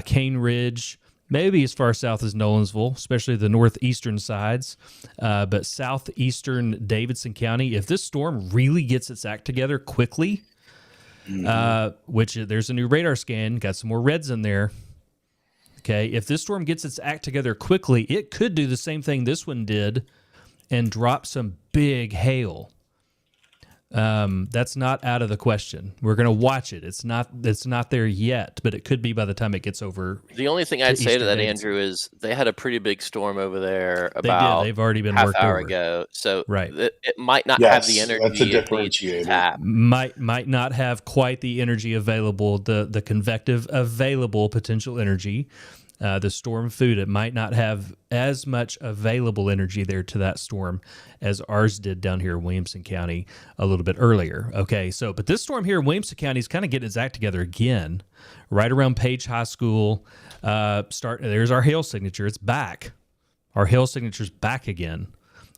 Cane Ridge, maybe as far south as Nolensville, especially the northeastern sides, but southeastern Davidson County. If this storm really gets its act together quickly, which there's a new radar scan, got some more reds in there. Okay, if this storm gets its act together quickly, it could do the same thing this one did and drop some big hail. That's not out of the question. We're going to watch it. It's not there yet, but it could be by the time it gets over. The only thing I'd say to that, Andrew, is they had a pretty big storm over there about they've already been half worked hour over. ago. So right. It might not Yes, have the energy. that's a it needs differentiator. to tap. Might not have quite the energy available, the convective available potential energy. The storm food, it might not have as much available energy there to that storm as ours did down here in Williamson County a little bit earlier. Okay, so, but this storm here in Williamson County is kind of getting its act together again, right around Page High School. There's our hail signature. It's back. Our hail signature's back again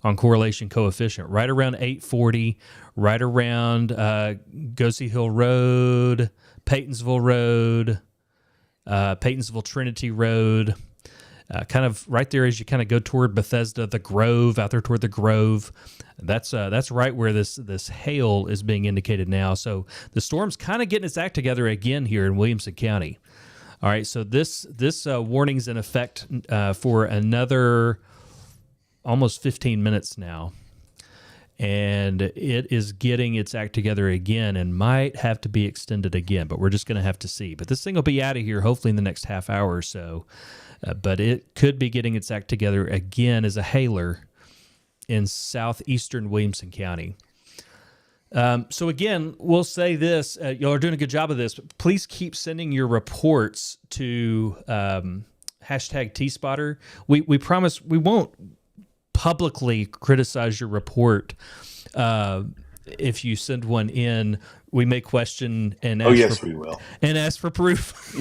on correlation coefficient, right around 840, right around Goosey Hill Road, Paytonsville Road, Paytonsville Trinity Road, kind of right there as you kind of go toward Bethesda, the Grove, out there toward the Grove. That's right where this hail is being indicated now. So the storm's kind of getting its act together again here in Williamson County. All right, so this warning's in effect for another almost 15 minutes now, and it is getting its act together again and might have to be extended again, but we're just going to have to see. But this thing will be out of here hopefully in the next half hour or so, but it could be getting its act together again as a hailer in southeastern Williamson County. So again, we'll say this, y'all are doing a good job of this, but please keep sending your reports to hashtag TSpotter. We promise we won't publicly criticize your report. If you send one in, we may question and ask we will. And ask for proof.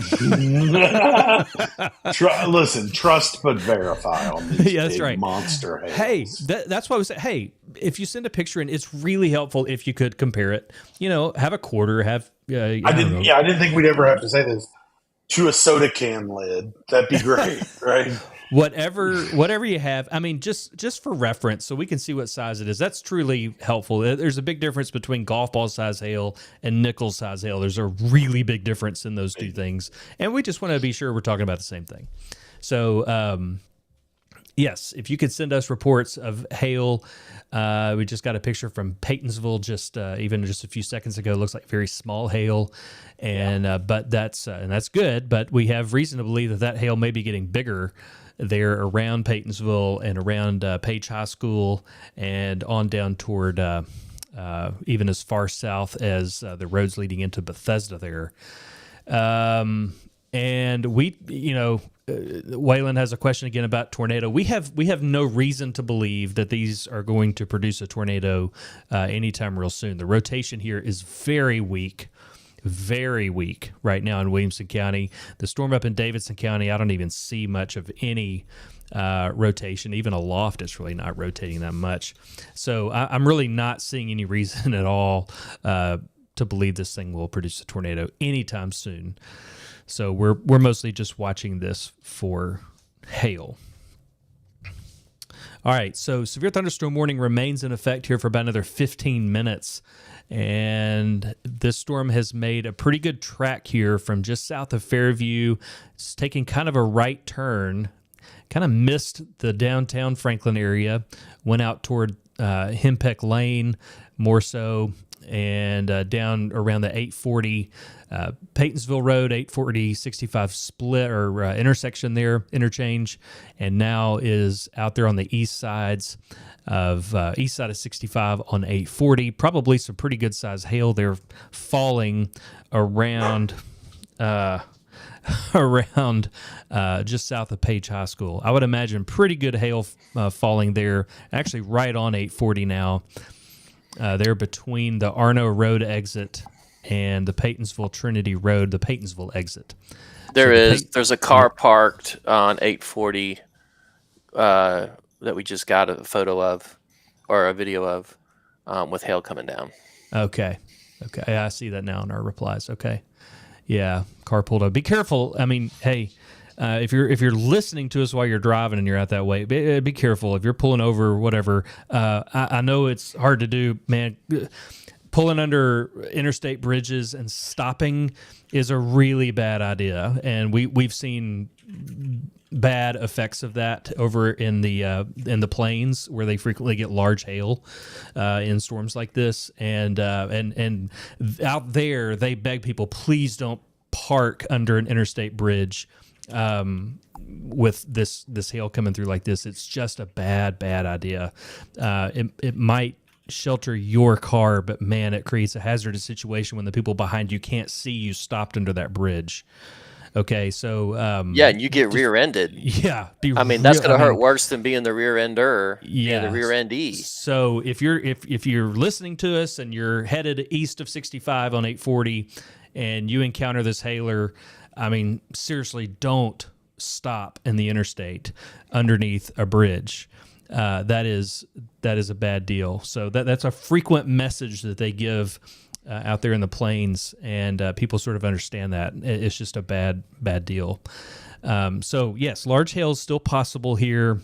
Listen, trust but verify on these Yeah, that's big right. monster hails. Hey, that's why we say, hey, if you send a picture in, it's really helpful if you could compare it. Have a quarter, have I didn't think we'd ever have to say this to a soda can lid. That'd be great, right? Whatever you have. I mean, just for reference, so we can see what size it is. That's truly helpful. There's a big difference between golf ball size hail and nickel size hail. There's a really big difference in those two things, and we just want to be sure we're talking about the same thing. So, yes, if you could send us reports of hail. We just got a picture from Paytonsville just a few seconds ago. It looks like very small hail, and but that's good. But we have reason to believe that hail may be getting bigger there around Paytonsville and around Page High School and on down toward even as far south as the roads leading into Bethesda there. And we, Waylon has a question again about tornado. We have no reason to believe that these are going to produce a tornado anytime real soon. The rotation here is very weak right now in Williamson County. The storm up in Davidson County, I don't even see much of any rotation. Even aloft, it's really not rotating that much. So I'm really not seeing any reason at all to believe this thing will produce a tornado anytime soon. So we're mostly just watching this for hail. All right, so severe thunderstorm warning remains in effect here for about another 15 minutes. And this storm has made a pretty good track here from just south of Fairview. It's taking kind of a right turn, kind of missed the downtown Franklin area, went out toward Hempeck Lane more so, and down around the 840 Paytonsville Road, 840 65 split or intersection there, interchange, and now is out there on the east side of 65 on 840. Probably some pretty good size hail there falling around just south of Page High School. I would imagine pretty good hail falling there, actually right on 840 now. They're between the Arno Road exit and the Paytonsville Trinity Road, the Paytonsville exit. There's a car parked on 840 that we just got a photo of or a video of with hail coming down. Okay. Yeah, I see that now in our replies. Okay. Yeah, car pulled up. Be careful. I mean, hey, if you're listening to us while you're driving and you're out that way, be careful. If you're pulling over, whatever. I know it's hard to do, man. Pulling under interstate bridges and stopping is a really bad idea, and we've seen bad effects of that over in the plains where they frequently get large hail in storms like this, and out there they beg people, please don't park under an interstate bridge with this hail coming through like this. It's just a bad idea. It might shelter your car, but man, it creates a hazardous situation when the people behind you can't see you stopped under that bridge. Okay, so yeah, and you get rear-ended. Yeah, that's going to hurt worse than being the rear-ender. Yeah, the rear-endee. So if you're listening to us and you're headed east of 65 on 840, and you encounter this hailer, I mean, seriously, don't stop in the interstate underneath a bridge. That is a bad deal. So that's a frequent message that they give out there in the plains, and people sort of understand that. It's just a bad deal. So yes, large hail is still possible here,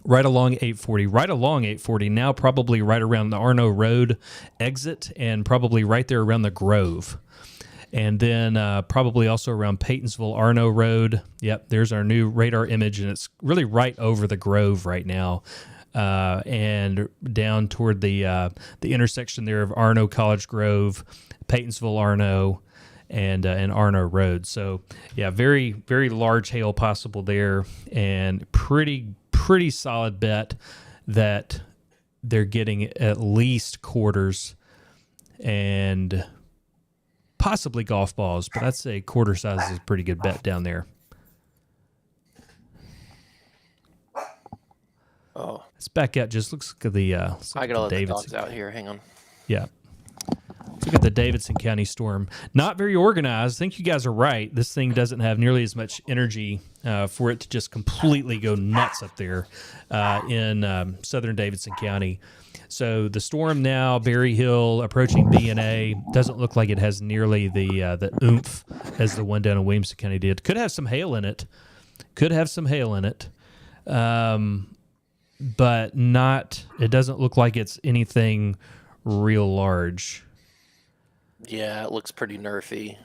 right along 840. Now probably right around the Arno Road exit, and probably right there around the Grove. And then probably also around Paytonsville, Arno Road. Yep, there's our new radar image, and it's really right over the Grove right now. And down toward the intersection there of Arno College Grove, Paytonsville, Arno, and Arno Road. So yeah, very, very large hail possible there, and pretty solid bet that they're getting at least quarters and possibly golf balls, but I'd say quarter size is a pretty good bet down there. Oh, Let's back out. Just looks at the. I gotta let the dogs out here. Hang on. Yeah. Let's look at the Davidson County storm. Not very organized. I think you guys are right. This thing doesn't have nearly as much energy for it to just completely go nuts up there in southern Davidson County. So the storm now, Berry Hill approaching B&A, doesn't look like it has nearly the oomph as the one down in Williamson County did. Could have some hail in it. But not. It doesn't look like it's anything real large. Yeah, it looks pretty nerfy.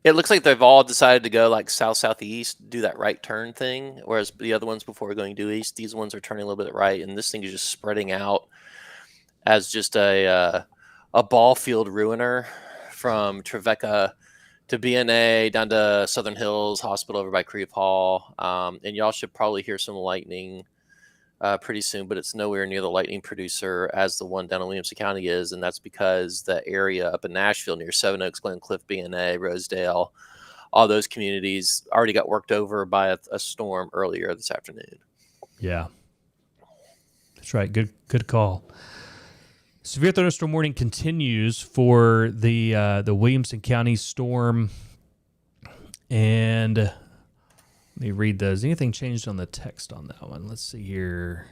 It looks like they've all decided to go like south-southeast, do that right turn thing, whereas the other ones before going due east, these ones are turning a little bit right, and this thing is just spreading out as just a ball field ruiner from Trevecca to B&A down to Southern Hills Hospital over by Creve Hall, and y'all should probably hear some lightning pretty soon, but it's nowhere near the lightning producer as the one down in Williamson County is, and that's because the area up in Nashville near Seven Oaks, Glen Cliff, B&A, Rosedale, all those communities already got worked over by a storm earlier this afternoon. Yeah, that's right. Good call. Severe thunderstorm warning continues for the Williamson County storm, and let me read those. Anything changed on the text on that one? Let's see here.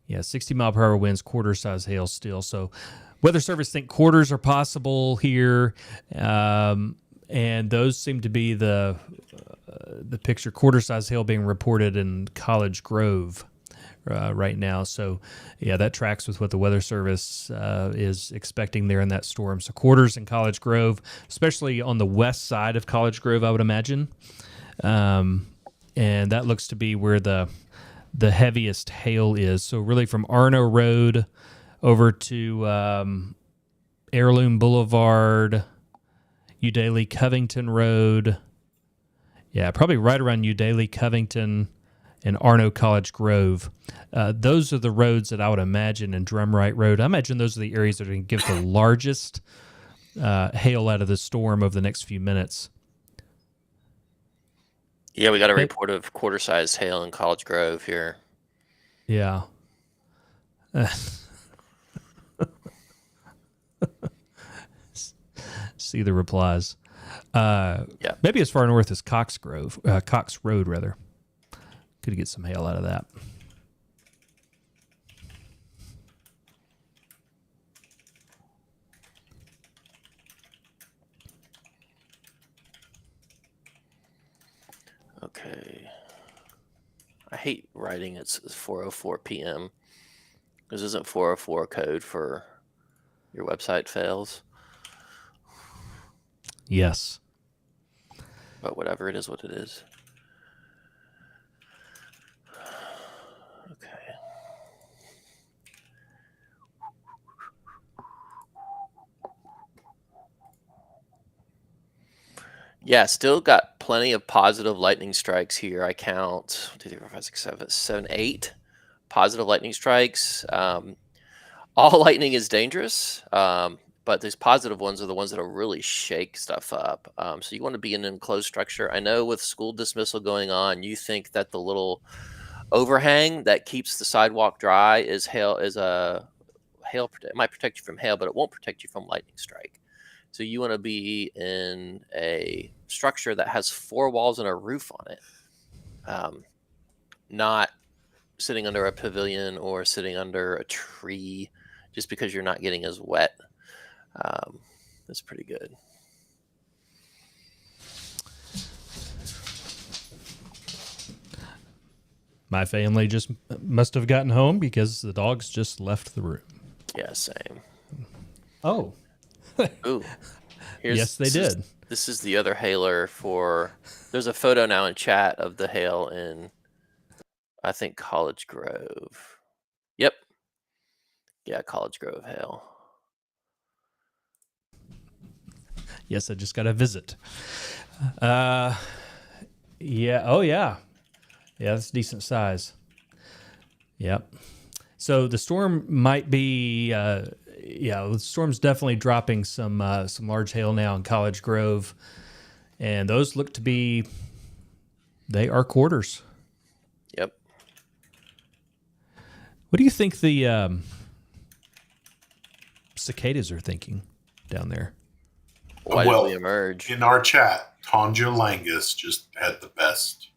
Yeah, 60-mile-per-hour winds, quarter-size hail still. So Weather Service think quarters are possible here, and those seem to be the picture. Quarter-size hail being reported in College Grove right now. So, yeah, that tracks with what the Weather Service is expecting there in that storm. So quarters in College Grove, especially on the west side of College Grove, I would imagine. And that looks to be where the heaviest hail is. So really from Arno Road over to Heirloom Boulevard, Udaly Covington Road. Yeah, probably right around Udaly Covington and Arno College Grove. Those are the roads that I would imagine, and Drumright Road. I imagine those are the areas that are going to give the largest hail out of the storm over the next few minutes. Yeah, we got a report of quarter-sized hail in College Grove here. Yeah. See the replies. Yeah. Maybe as far north as Cox Road, rather. Could get some hail out of that. Okay. I hate writing it's 4:04 p.m. This isn't 4:04 code for your website fails. Yes. But whatever, it is what it is. Okay. Yeah, still got plenty of positive lightning strikes here. I count 1, 2, 3, 4, 5, 6, 7, 8 positive lightning strikes. All lightning is dangerous, but these positive ones are the ones that will really shake stuff up. So you want to be in an enclosed structure. I know with school dismissal going on, you think that the little overhang that keeps the sidewalk dry is a hail. It might protect you from hail, but it won't protect you from lightning strike. So you want to be in a structure that has 4 walls and a roof on it, not sitting under a pavilion or sitting under a tree just because you're not getting as wet. That's pretty good. My family just must have gotten home because the dogs just left the room. Yeah, same. Oh. Ooh. Yes, they did. This is the other hailer for. There's a photo now in chat of the hail in, I think, College Grove. Yep. Yeah, College Grove hail. Yes, I just got a visit. Yeah. Oh, yeah. Yeah, that's decent size. Yep. So the storm might be, the storm's definitely dropping some large hail now in College Grove, and those look to be, they are quarters. Yep. What do you think the cicadas are thinking down there? Why Well, did we emerge? In our chat, Tanja Langus just had the best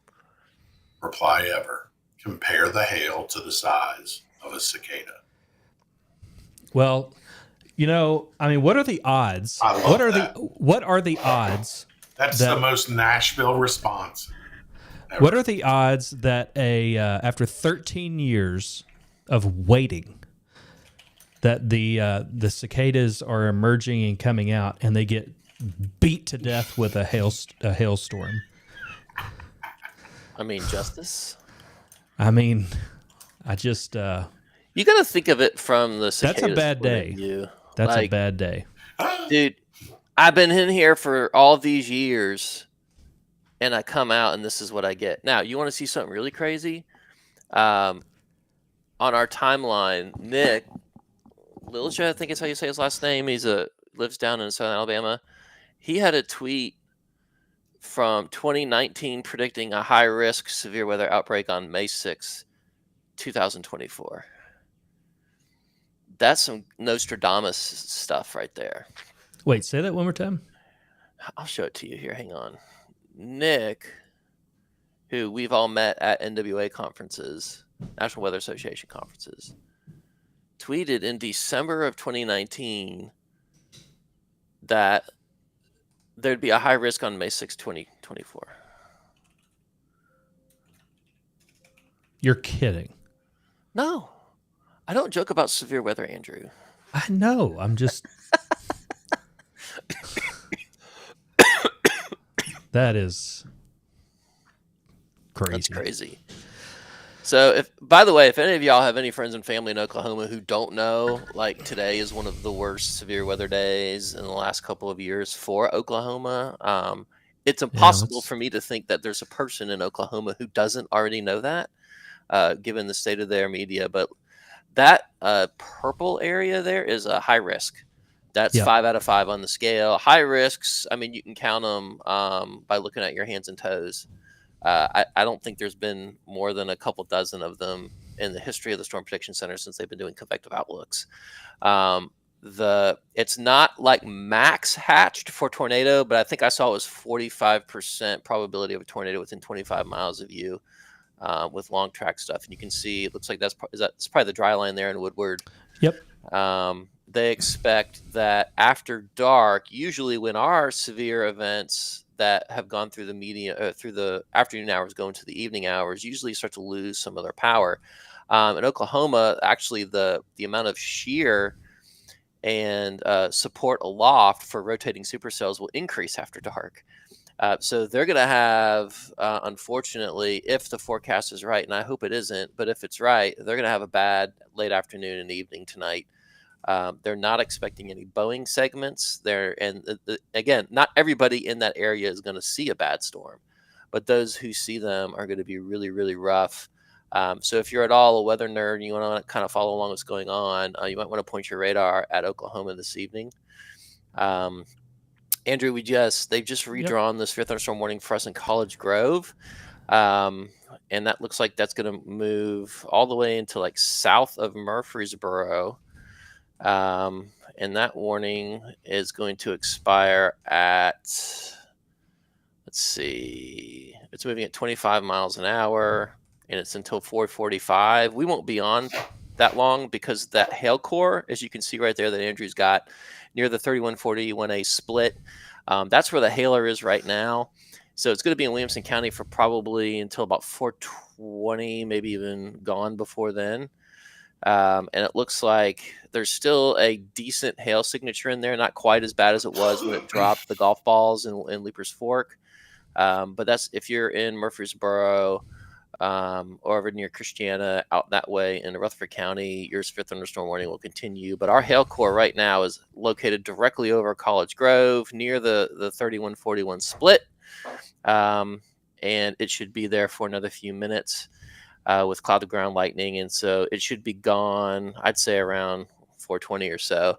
reply ever. Compare the hail to the size of a cicada. Well, I mean, what are the odds? I love that. What are the odds? That's the most Nashville response ever. What are the odds that after 13 years of waiting, that the cicadas are emerging and coming out, and they get beat to death with a hailstorm? I mean, justice. I mean, I just You got to think of it from the cicadas. that's a bad point of day. view. That's a Like, bad day. dude, I've been in here for all these years, and I come out, and this is what I get. Now, you want to see something really crazy? On our timeline, Nick Lilja, I think is how you say his last name. Lives down in Southern Alabama. He had a tweet from 2019 predicting a high-risk severe weather outbreak on May 6, 2024. That's some Nostradamus stuff right there. Wait, say that one more time. I'll show it to you here. Hang on. Nick, who we've all met at NWA conferences, National Weather Association conferences, tweeted in December of 2019 that there'd be a high risk on May 6, 2024. You're kidding. No, I don't joke about severe weather, Andrew. I know. I'm just. That is crazy. That's crazy. So, by the way, if any of y'all have any friends and family in Oklahoma who don't know, like today is one of the worst severe weather days in the last couple of years for Oklahoma. It's impossible for me to think that there's a person in Oklahoma who doesn't already know that, given the state of their media. But that purple area there is a high risk. That's 5 out of 5 on the scale. High risks, I mean, you can count them by looking at your hands and toes. I don't think there's been more than a couple dozen of them in the history of the Storm Prediction Center since they've been doing convective outlooks. It's not like max hatched for tornado, but I think I saw it was 45% probability of a tornado within 25 miles of you with long track stuff. And you can see, it looks like that's probably the dry line there in Woodward. Yep. They expect that after dark, usually when our severe events that have gone through the media through the afternoon hours go into the evening hours, usually start to lose some of their power. In Oklahoma, actually, the amount of shear and support aloft for rotating supercells will increase after dark. So they're going to have, unfortunately, if the forecast is right, and I hope it isn't, but if it's right, they're going to have a bad late afternoon and evening tonight. They're not expecting any Boeing segments there. And again, not everybody in that area is going to see a bad storm, but those who see them are going to be really, really rough. So if you're at all a weather nerd and you want to kind of follow along what's going on, you might want to point your radar at Oklahoma this evening. Andrew, they've just redrawn this fifth thunderstorm warning for us in College Grove. And that looks like that's going to move all the way into like south of Murfreesboro. And that warning is going to expire at, let's see, it's moving at 25 miles an hour and it's until 4:45. We won't be on that long because that hail core, as you can see right there, that Andrew's got near the 3141A split. That's where the hailer is right now. So it's going to be in Williamson County for probably until about 4:20, maybe even gone before then. And it looks like there's still a decent hail signature in there, not quite as bad as it was when it dropped the golf balls in Leaper's Fork. But that's if you're in Murfreesboro or over near Christiana, out that way in Rutherford County, your severe thunderstorm warning will continue. But our hail core right now is located directly over College Grove near the 3141 split. And it should be there for another few minutes with cloud to ground lightning. And so it should be gone, I'd say around 4:20 or so.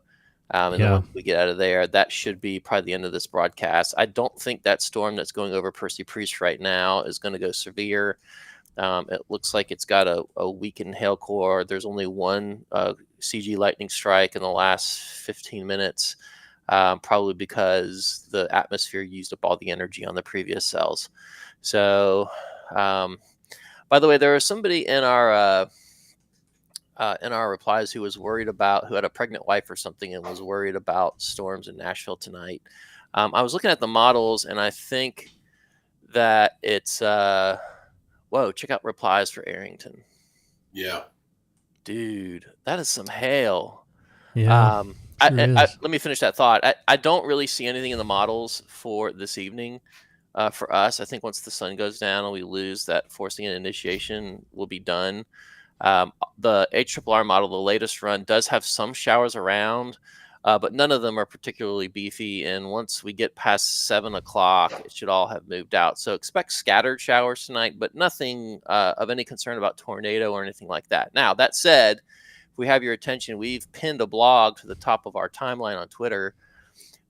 And then once we get out of there, that should be probably the end of this broadcast. I don't think that storm that's going over Percy Priest right now is going to go severe. It looks like it's got a weakened hail core. There's only one CG lightning strike in the last 15 minutes, probably because the atmosphere used up all the energy on the previous cells. So, by the way, there was somebody in our replies who was worried about, who had a pregnant wife or something and was worried about storms in Nashville tonight. I was looking at the models, and I think that it's whoa, check out replies for Arrington. Yeah. Dude, that is some hail. Yeah. Let me finish that thought. I don't really see anything in the models for this evening. For us, I think once the sun goes down and we lose that forcing an initiation, we'll be done. The HRRR model, the latest run, does have some showers around, but none of them are particularly beefy. And once we get past 7 o'clock, it should all have moved out. So expect scattered showers tonight, but nothing of any concern about tornado or anything like that. Now, that said, if we have your attention, we've pinned a blog to the top of our timeline on Twitter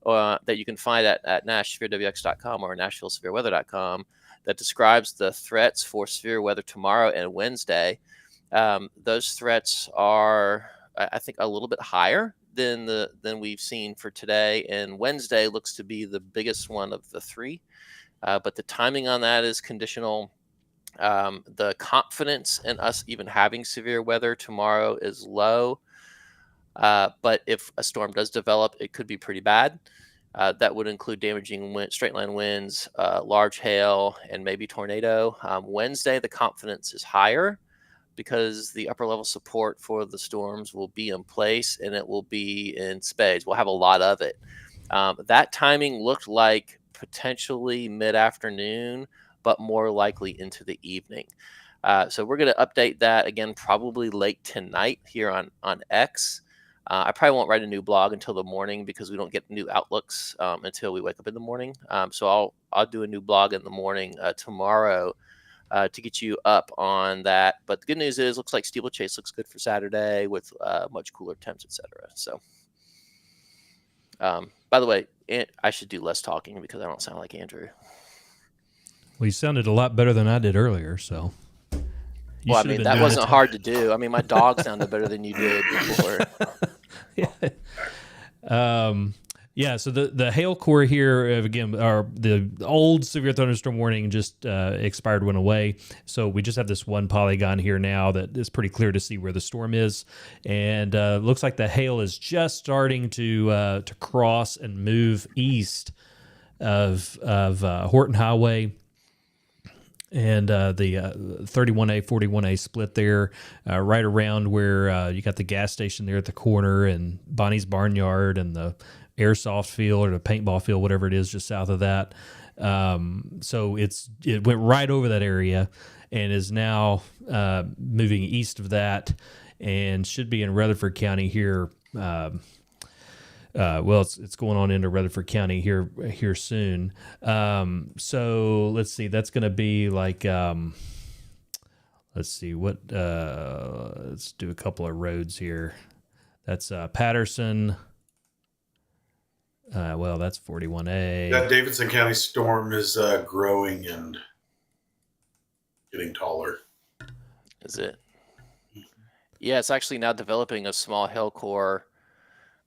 that you can find at NashSevereWX.com or NashvilleSevereWeather.com that describes the threats for severe weather tomorrow and Wednesday. Those threats are, I think, a little bit higher than we've seen for today. And Wednesday looks to be the biggest one of the three. But the timing on that is conditional. The confidence in us even having severe weather tomorrow is low. But if a storm does develop, it could be pretty bad. That would include damaging straight line winds, large hail, and maybe tornado. Wednesday, the confidence is higher because the upper level support for the storms will be in place and it will be in spades. We'll have a lot of it. That timing looked like potentially mid-afternoon, but more likely into the evening. So we're going to update that again, probably late tonight here on X. I probably won't write a new blog until the morning because we don't get new outlooks until we wake up in the morning. So I'll do a new blog in the morning tomorrow to get you up on that. But the good news is, looks like Steeplechase looks good for Saturday with much cooler temps, etc. So, by the way, I should do less talking because I don't sound like Andrew. Well, you sounded a lot better than I did earlier, so. Well, I mean, that wasn't hard to do. I mean, my dog sounded better than you did before. Yeah, so the hail core here, again, are the old severe thunderstorm warning just expired, went away. So we just have this one polygon here now that is pretty clear to see where the storm is. And looks like the hail is just starting to cross and move east of Horton Highway. And the 31A, 41A split there, right around where you got the gas station there at the corner and Bonnie's Barnyard and the airsoft field or the paintball field, whatever it is, just south of that. So it went right over that area and is now moving east of that and should be in Rutherford County here. Well, it's going on into Rutherford County here soon. So let's see. That's going to be like, let's see what. Let's do a couple of roads here. That's Patterson. Well, that's 41A. That Davidson County storm is growing and getting taller. Is it? Yeah, it's actually now developing a small hail core.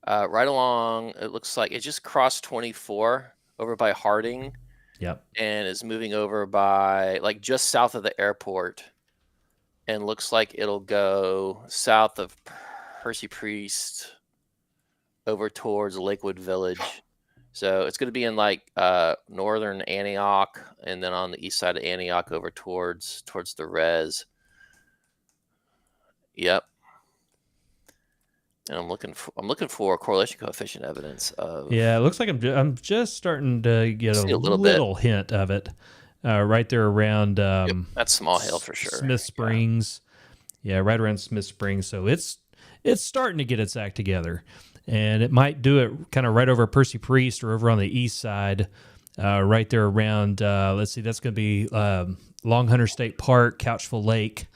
Right along, it looks like it just crossed 24 over by Harding. Yep. And is moving over by, like, just south of the airport. And looks like it'll go south of Percy Priest over towards Lakewood Village. So it's going to be in, like, northern Antioch and then on the east side of Antioch over towards the res. Yep. And I'm looking for correlation coefficient evidence of. Yeah, it looks like I'm just starting to get a See a little bit. little hint of it right there around Yep, that's small hail for sure. Smith Springs. Yeah, right around Smith Springs. So it's starting to get its act together, and it might do it kind of right over Percy Priest or over on the east side, right there around. Let's see, that's going to be Long Hunter State Park, Couchville Lake.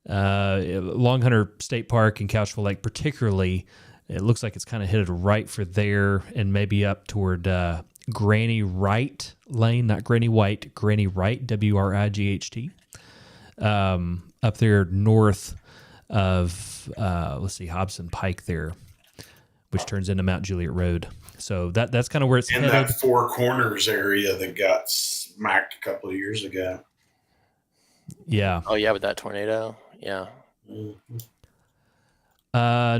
Long Hunter State Park and Couchville Lake particularly, it looks like it's kind of headed right for there and maybe up toward Granny Wright Lane, not Granny White, Granny Wright, Wright, up there north of, let's see, Hobson Pike there, which turns into Mount Juliet Road. So that's kind of where it's in headed. that Four Corners area that got smacked a couple of years ago. Yeah. Oh yeah, with that tornado. Yeah. Mm-hmm.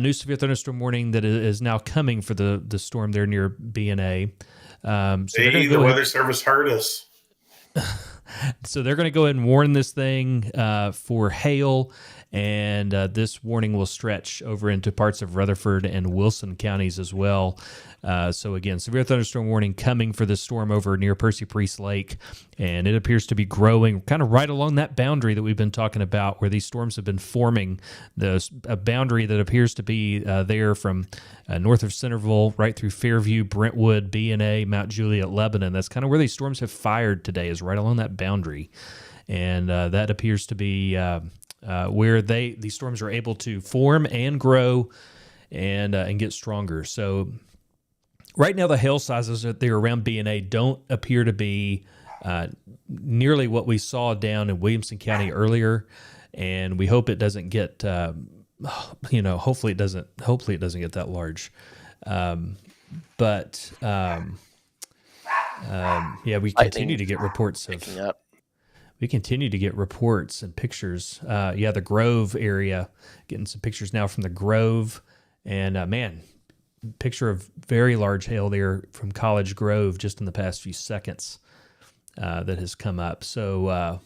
New severe thunderstorm warning that is now coming for the storm there near BNA. The Weather Service heard us. So they're going to go ahead and warn this thing for hail, and this warning will stretch over into parts of Rutherford and Wilson counties as well. So again, severe thunderstorm warning coming for this storm over near Percy Priest Lake, and it appears to be growing kind of right along that boundary that we've been talking about, where these storms have been forming. A boundary that appears to be there from north of Centerville right through Fairview, Brentwood, BNA, Mount Juliet, Lebanon. That's kind of where these storms have fired today, is right along that boundary, and that appears to be where these storms are able to form and grow and get stronger. So right now, the hail sizes that they're around BNA don't appear to be nearly what we saw down in Williamson County earlier, and we hope it doesn't get, hopefully it doesn't get that large. We continue to get reports of. Picking up. We continue to get reports and pictures. The Grove area, getting some pictures now from the Grove, and picture of very large hail there from College Grove just in the past few seconds that has come up. So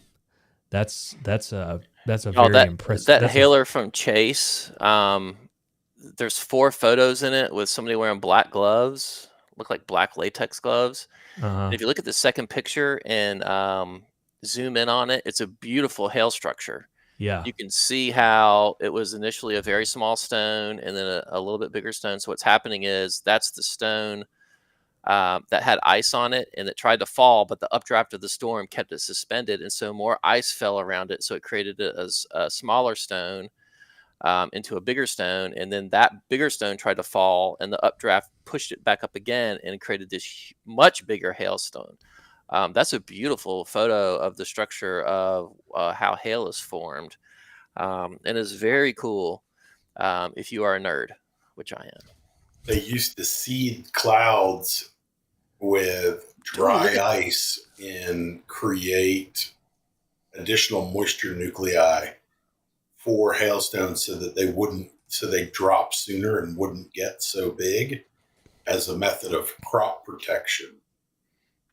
that's a very impressive. That hailer from Chase. There's 4 photos in it with somebody wearing black gloves, look like black latex gloves. Uh-huh. If you look at the second picture and zoom in on it, it's a beautiful hail structure. Yeah. You can see how it was initially a very small stone and then a little bit bigger stone. So what's happening is that's the stone that had ice on it and it tried to fall, but the updraft of the storm kept it suspended. And so more ice fell around it. So it created a smaller stone into a bigger stone. And then that bigger stone tried to fall and the updraft pushed it back up again and created this much bigger hailstone. That's a beautiful photo of the structure of how hail is formed, and is very cool if you are a nerd, which I am. They used to seed clouds with dry ice and create additional moisture nuclei for hailstones so that they drop sooner and wouldn't get so big, as a method of crop protection.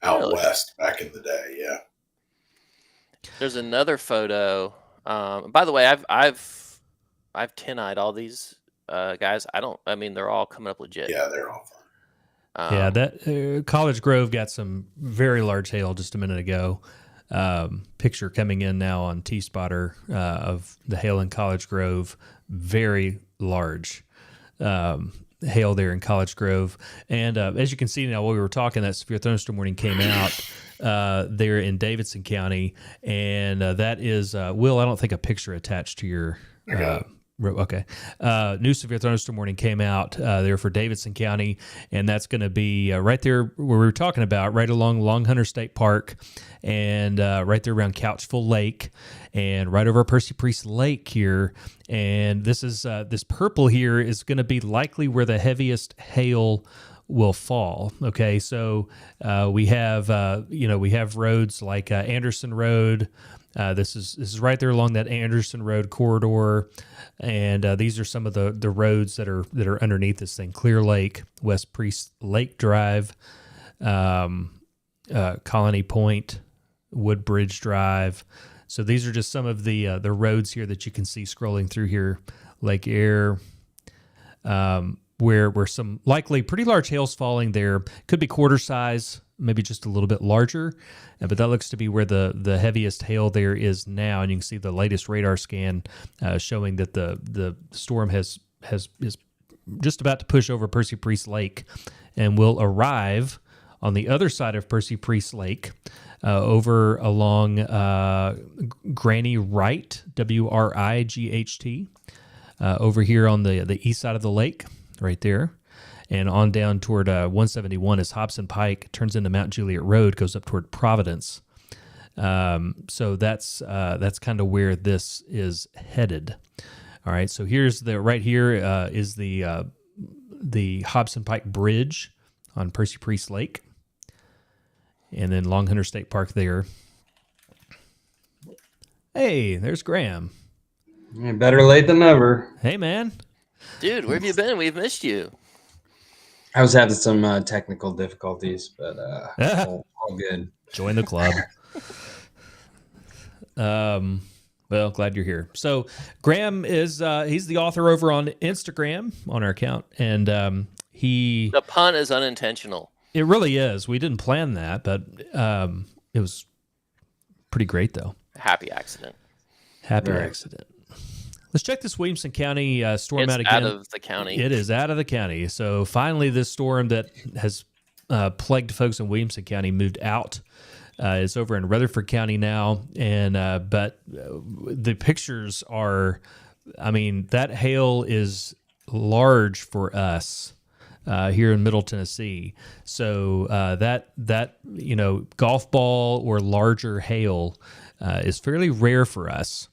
Out west back in the day, yeah. There's another photo. By the way, I've 10-eyed all these guys. They're all coming up legit. Yeah, they're all fine. That College Grove got some very large hail just a minute ago. Picture coming in now on T-Spotter of the hail in College Grove. Very large. Hail there in College Grove, and as you can see now, while we were talking, that severe thunderstorm warning came out there in Davidson County, and that is Will. I don't think a picture attached to your. Okay. New severe thunderstorm warning came out there for Davidson County, and that's going to be right there where we were talking about, right along Long Hunter State Park, and right there around Couchville Lake, and right over Percy Priest Lake here. And this is this purple here is going to be likely where the heaviest hail will fall. Okay, so we have roads like Anderson Road. This is right there along that Anderson Road corridor, and these are some of the roads that are underneath this thing: Clear Lake, West Priest Lake Drive, Colony Point, Woodbridge Drive. So these are just some of the roads here that you can see scrolling through here: Lake Air, where some likely pretty large hail's falling there. Could be quarter size, maybe just a little bit larger, but that looks to be where the heaviest hail there is now. And you can see the latest radar scan showing that the storm is just about to push over Percy Priest Lake and will arrive on the other side of Percy Priest Lake, over along Granny Wright, Wright, over here on the east side of the lake, right there, and on down toward 171 as Hobson Pike turns into Mount Juliet Road, goes up toward Providence. So that's kind of where this is headed. All right, so here's right here is the Hobson Pike Bridge on Percy Priest Lake, and then Long Hunter State Park there. Hey, there's Graham. Yeah, better late than never. Hey, man. Dude, where have you been? We've missed you. I was having some technical difficulties, but all good. Join the club. Well, glad you're here. So Graham is he's the author over on Instagram on our account, and The pun is unintentional. It really is. We didn't plan that, but it was pretty great though. Happy accident. Happy Right. accident. Let's check this Williamson County storm It's out again. out of the county. It is out of the county. So finally, this storm that has plagued folks in Williamson County moved out. It's over in Rutherford County now, and but the pictures are, I mean, that hail is large for us here in Middle Tennessee. So that golf ball or larger hail is fairly rare for us,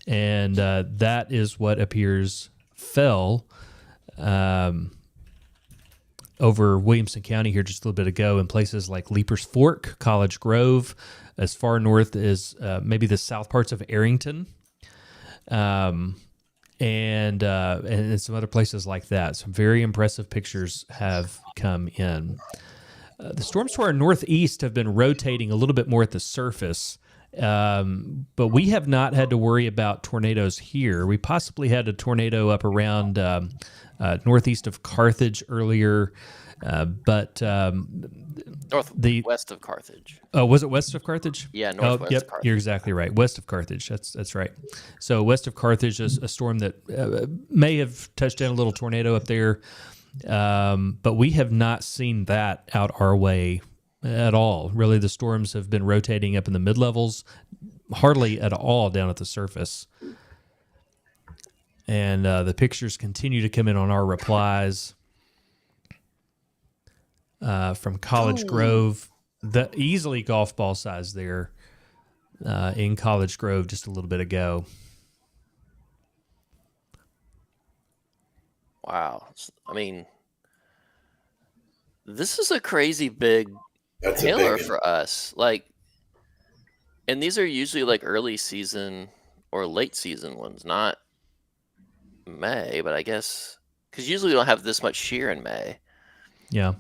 and that is what appears fell over Williamson County here just a little bit ago in places like Leapers Fork, College Grove, as far north as maybe the south parts of Arrington, and some other places like that. Some very impressive pictures have come in. The storms to our northeast have been rotating a little bit more at the surface, but we have not had to worry about tornadoes here. We possibly had a tornado up around northeast of Carthage earlier, but West of Carthage. Oh, was it west of Carthage? Yeah, northwest yep, of Carthage. You're exactly right. West of Carthage. That's right. So west of Carthage is a storm that may have touched down a little tornado up there, but we have not seen that out our way at all. Really, the storms have been rotating up in the mid-levels, hardly at all down at the surface. And the pictures continue to come in on our replies from College Grove. The easily golf ball size there in College Grove just a little bit ago. Wow. I mean, this is a crazy big That's a hailer big for us. Like, and these are usually like early season or late season ones, not May, but I guess because usually we don't have this much shear in May. Yeah.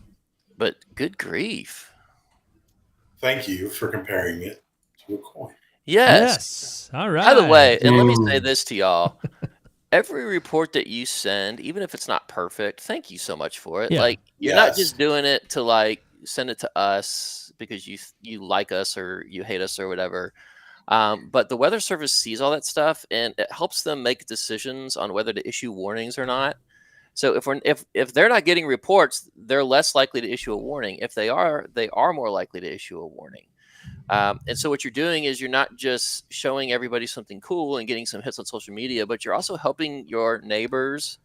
But good grief. Thank you for comparing it to a coin. Yes. All right. By the way, and let me Ooh. say this to y'all. Every report that you send, even if it's not perfect, thank you so much for it. Yeah. Like you're not Yes. just doing it to like send it to us because you like us or you hate us or whatever. But the Weather Service sees all that stuff and it helps them make decisions on whether to issue warnings or not. So if they're not getting reports, they're less likely to issue a warning. If they are more likely to issue a warning. And so what you're doing is you're not just showing everybody something cool and getting some hits on social media, but you're also helping your neighbors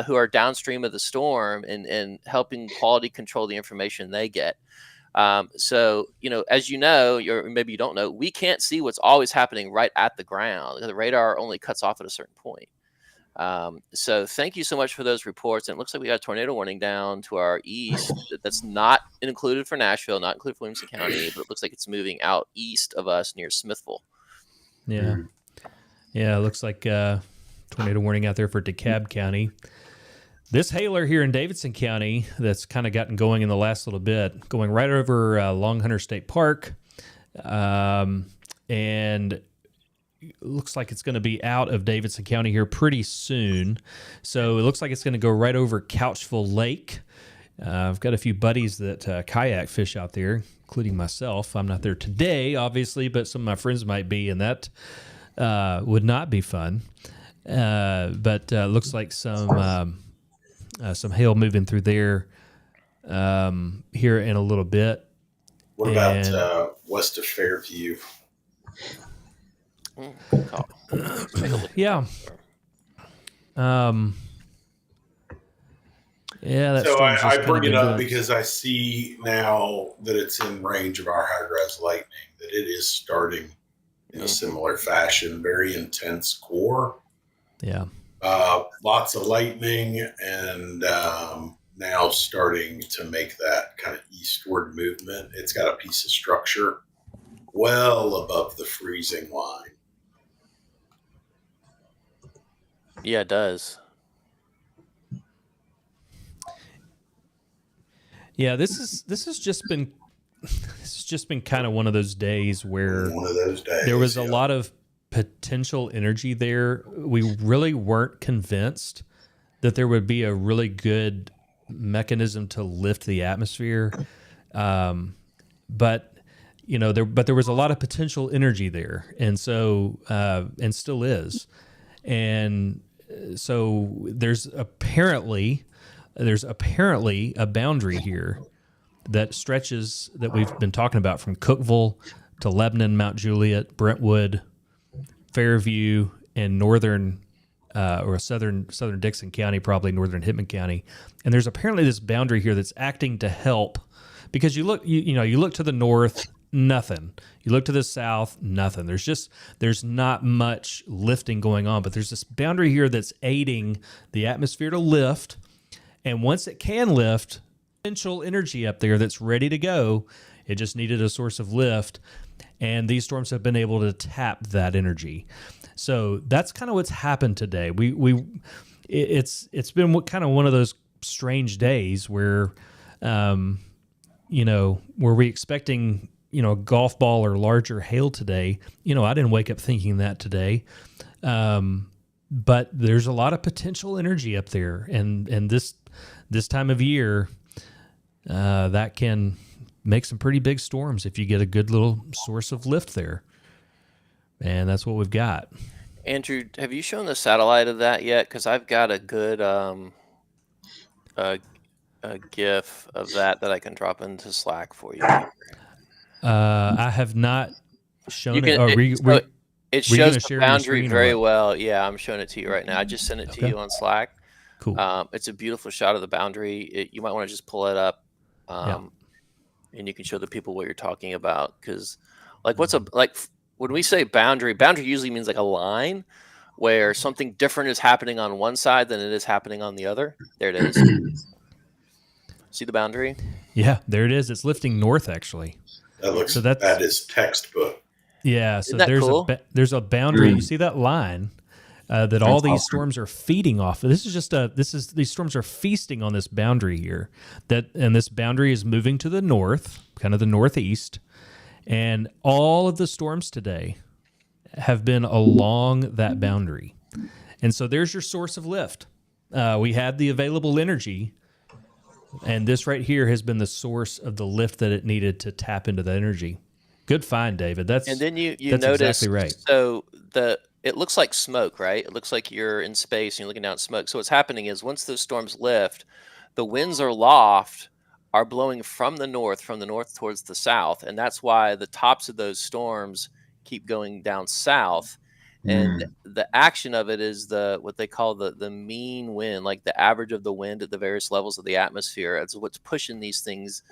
who are downstream of the storm and helping quality control the information they get. So, as you know, or maybe you don't know, we can't see what's always happening right at the ground. The radar only cuts off at a certain point. So thank you so much for those reports. And it looks like we got a tornado warning down to our east that's not included for Nashville, not included for Williamson County, but it looks like it's moving out east of us near Smithville. Yeah. Yeah, it looks like tornado warning out there for DeKalb County. This hailer here in Davidson County that's kind of gotten going in the last little bit, going right over Long Hunter State Park. And looks like it's going to be out of Davidson County here pretty soon. So it looks like it's going to go right over Couchville Lake. I've got a few buddies that kayak fish out there, including myself. I'm not there today, obviously, but some of my friends might be, and that would not be fun. But looks like some hail moving through there here in a little bit. What about west of Fairview? Yeah. Yeah, that's so I bring it up because I see now that it's in range of our high-res lightning, that it is starting in a similar fashion, very intense core. Yeah. Lots of lightning, and now starting to make that kind of eastward movement. It's got a piece of structure well above the freezing line. Yeah, it does. Yeah, this has just been kind of one of those days where there was a lot of potential energy there. We really weren't convinced that there would be a really good mechanism to lift the atmosphere, but there was a lot of potential energy there, and so and still is, and so there's apparently a boundary here that stretches, that we've been talking about, from Cookeville to Lebanon, Mount Juliet, Brentwood, Fairview, and northern southern Dixon County, probably northern Hickman County. And there's apparently this boundary here that's acting to help, because you look to the north, nothing. You look to the south, nothing. There's not much lifting going on, but there's this boundary here that's aiding the atmosphere to lift. And once it can lift, potential energy up there that's ready to go. It just needed a source of lift, and these storms have been able to tap that energy. So that's kind of what's happened today. It's been kind of one of those strange days where, were we expecting, a golf ball or larger hail today? I didn't wake up thinking that today. But there's a lot of potential energy up there, and this time of year, that can make some pretty big storms if you get a good little source of lift there. And that's what we've got. Andrew, have you shown the satellite of that yet? Because I've got a good a GIF of that I can drop into Slack for you. I have not shown it. It shows the boundary very well. Yeah, I'm showing it to you right now. I just sent it to you on Slack. Cool. It's a beautiful shot of the boundary. You might want to just pull it up, and you can show the people what you're talking about. Because, when we say boundary usually means like a line where something different is happening on one side than it is happening on the other. There it is. See the boundary? Yeah, there it is. It's lifting north, actually. That is textbook. Yeah, so Isn't that cool? There's a boundary. You see that line that all these storms are feeding off. These storms are feasting on this boundary here. And this boundary is moving to the north, kind of the northeast. And all of the storms today have been along that boundary. And so there's your source of lift. We had the available energy, and this right here has been the source of the lift that it needed to tap into the energy. Good find, David. And then you that's notice, exactly right. So it looks like smoke, right? It looks like you're in space and you're looking down at smoke. So what's happening is once those storms lift, the winds are blowing from the north towards the south, and that's why the tops of those storms keep going down south. And the action of it is what they call the mean wind, like the average of the wind at the various levels of the atmosphere. It's what's pushing these things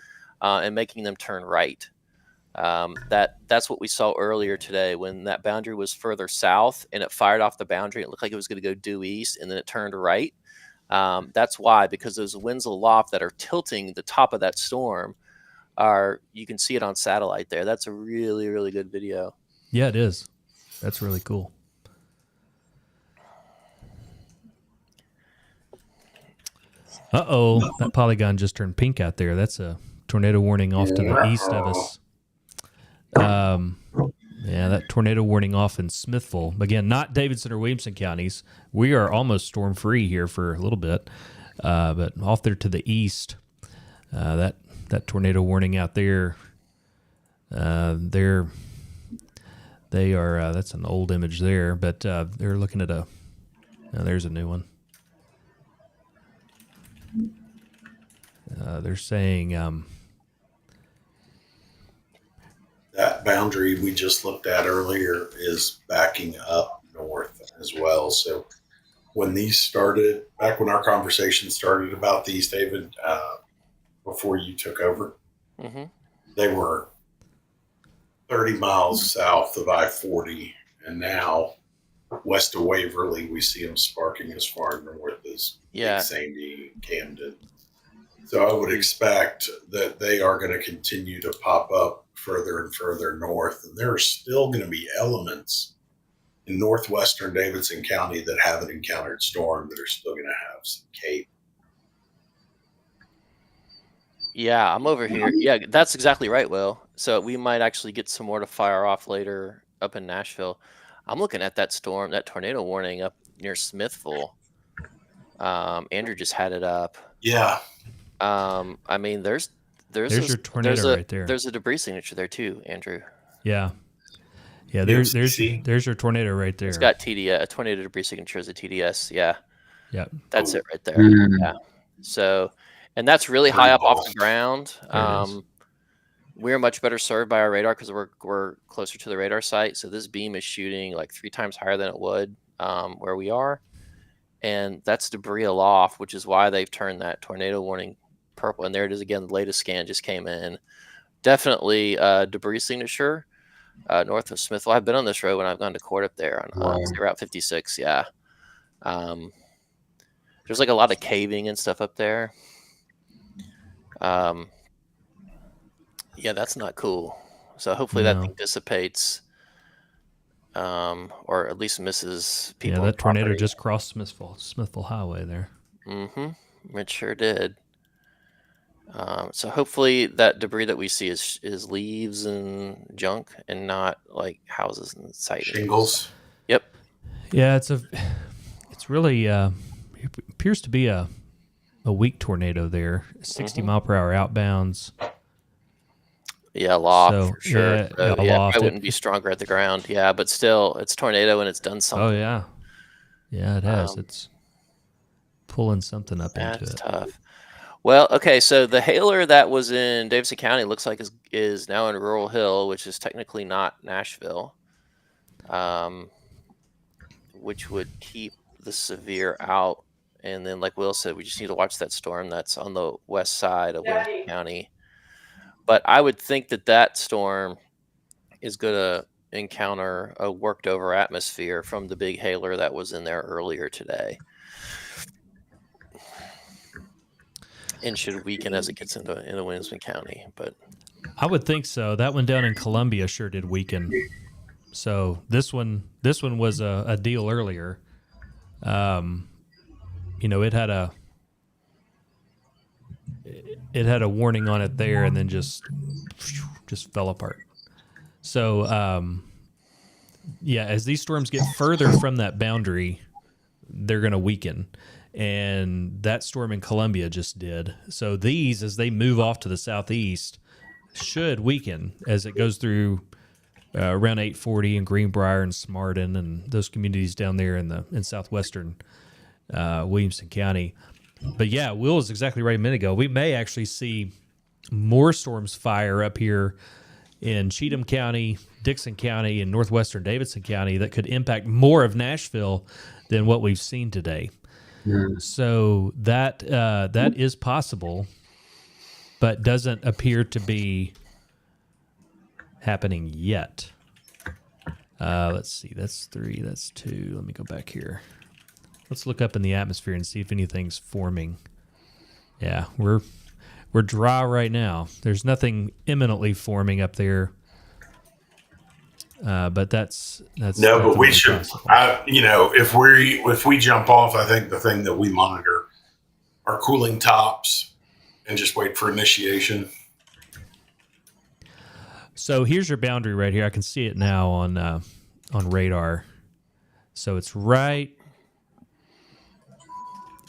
and making them turn right. That's what we saw earlier today when that boundary was further south and it fired off the boundary. It looked like it was going to go due east, and then it turned right. That's why, because those winds aloft that are tilting the top of that storm you can see it on satellite there. That's a really, really good video. Yeah, it is. That's really cool. Uh-oh, that polygon just turned pink out there. That's a tornado warning off to the east of us. Yeah, that tornado warning off in Smithville. Again, not Davidson or Williamson counties. We are almost storm free here for a little bit, but off there to the east, that tornado warning out there. They are. That's an old image there, but they're looking at there's a new one. They're saying. That boundary we just looked at earlier is backing up north as well. So when these started, back when our conversation started about these, David, before you took over, they were 30 miles south of I-40. And now west of Waverly, we see them sparking as far north as Big Sandy, Camden. So I would expect that they are going to continue to pop up further and further north. And there are still going to be elements in northwestern Davidson County that haven't encountered storm that are still going to have some cape. Yeah, I'm over here. Yeah, that's exactly right, Will. So we might actually get some more to fire off later up in Nashville. I'm looking at that tornado warning up near Smithville. Andrew just had it up. Yeah. I mean, there's your tornado right there. There's a debris signature there too, Andrew. Yeah. There's your tornado right there. It's got TDS. A tornado debris signature is a TDS. Yeah. Yep. That's it right there. Yeah. So, and that's really high up off the ground. We're much better served by our radar because we're closer to the radar site. So this beam is shooting like 3 times higher than it would where we are, and that's debris aloft, which is why they've turned that tornado warning purple. And there it is again. The latest scan just came in. Definitely debris signature north of Smithville. I've been on this road when I've gone to court up there on Route 56. Yeah. There's like a lot of caving and stuff up there. Yeah, that's not cool. So hopefully that thing dissipates, or at least misses people. Yeah, that tornado just crossed Smithville Highway there. It sure did. So hopefully that debris that we see is leaves and junk and not like houses and sightings. Shingles. Yep. Yeah, it's really it appears to be a weak tornado there. 60 mile per hour outbounds. Yeah, aloft for sure. Yeah, aloft. It wouldn't be stronger at the ground. Yeah, but still, it's tornado and it's done something. Oh yeah, yeah, it has. It's pulling something up into it. That's tough. Well, okay, so the hailer that was in Davidson County looks like is now in Rural Hill, which is technically not Nashville, which would keep the severe out. And then, like Will said, we just need to watch that storm that's on the west side of Williamson County. But I would think that storm is going to encounter a worked over atmosphere from the big hailer that was in there earlier today, and should weaken as it gets into Williamson County. But I would think so. That one down in Columbia sure did weaken. So this one was a deal earlier. It had a warning on it there, and then just fell apart. So, as these storms get further from that boundary, they're going to weaken. And that storm in Columbia just did. So these, as they move off to the southeast, should weaken as it goes through around 840 and Greenbrier and Smarten and those communities down there in southwestern Williamson County. But yeah, Will was exactly right a minute ago. We may actually see more storms fire up here in Cheatham County, Dixon County, and northwestern Davidson County that could impact more of Nashville than what we've seen today. So that is possible, but doesn't appear to be happening yet. Let's see. That's 3. That's 2. Let me go back here. Let's look up in the atmosphere and see if anything's forming. Yeah, we're dry right now. There's nothing imminently forming up there. But that's no. But we should, if we jump off, I think the thing that we monitor are cooling tops and just wait for initiation. So here's your boundary right here. I can see it now on radar. So it's right.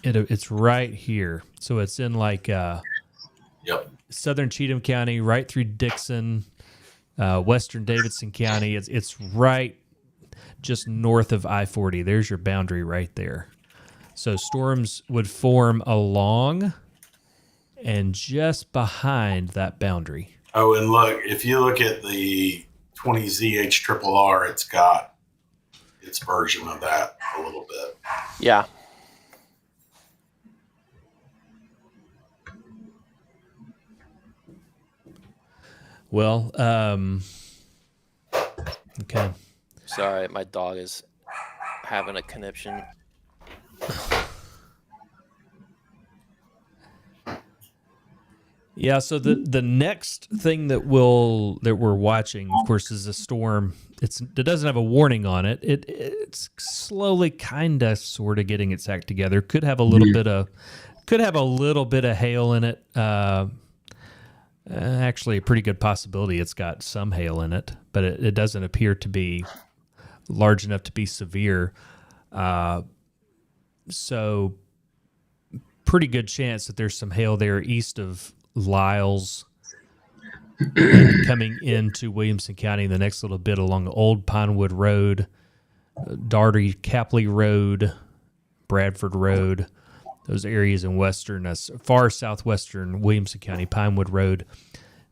It's right here. So it's in like Yep. southern Cheatham County, right through Dixon, western Davidson County. It's right just north of I-40. There's your boundary right there. So storms would form along and just behind that boundary. Oh, and look, if you look at the 20ZH-RRR, it's got its version of that a little bit. Yeah. Well, okay. Sorry, my dog is having a conniption. Yeah, so the next thing that we're watching, of course, is a storm. It doesn't have a warning on it. It's slowly, kind of, sort of getting its act together. Could have a little bit of hail in it. Actually, a pretty good possibility it's got some hail in it, but it doesn't appear to be large enough to be severe. So, pretty good chance that there's some hail there east of Lyles, coming into Williamson County in the next little bit along Old Pinewood Road, Daugherty Capley Road, Bradford Road, those areas in far southwestern Williamson County, Pinewood Road.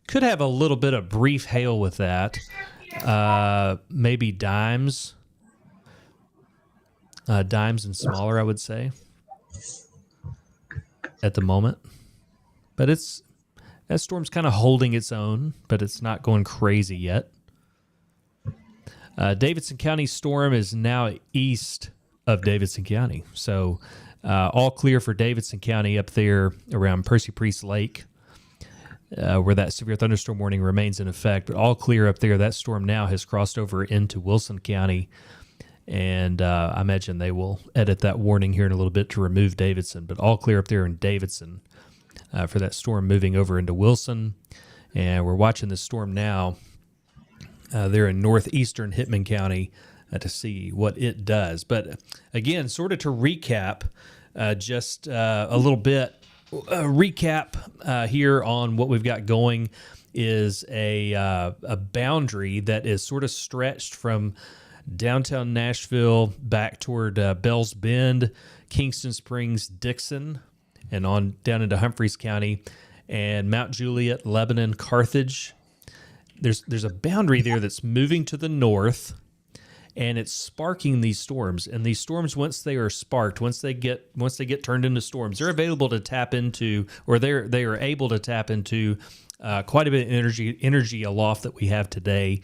Could have a little bit of brief hail with that. Maybe dimes and smaller, I would say, at the moment. But that storm's kind of holding its own, but it's not going crazy yet. Davidson County storm is now east of Davidson County. So all clear for Davidson County up there around Percy Priest Lake, where that severe thunderstorm warning remains in effect. But all clear up there. That storm now has crossed over into Wilson County. And I imagine they will edit that warning here in a little bit to remove Davidson. But all clear up there in Davidson for that storm moving over into Wilson. And we're watching this storm now there in northeastern Hickman County to see what it does. But again, sort of to recap, just a little bit, recap here on what we've got going is a boundary that is sort of stretched from downtown Nashville back toward Bells Bend, Kingston Springs, Dixon, and on down into Humphreys County, and Mount Juliet, Lebanon, Carthage. There's a boundary there that's moving to the north, and it's sparking these storms. And these storms, once they are sparked, once they get turned into storms, they're available to tap into, or they are able to tap into quite a bit of energy aloft that we have today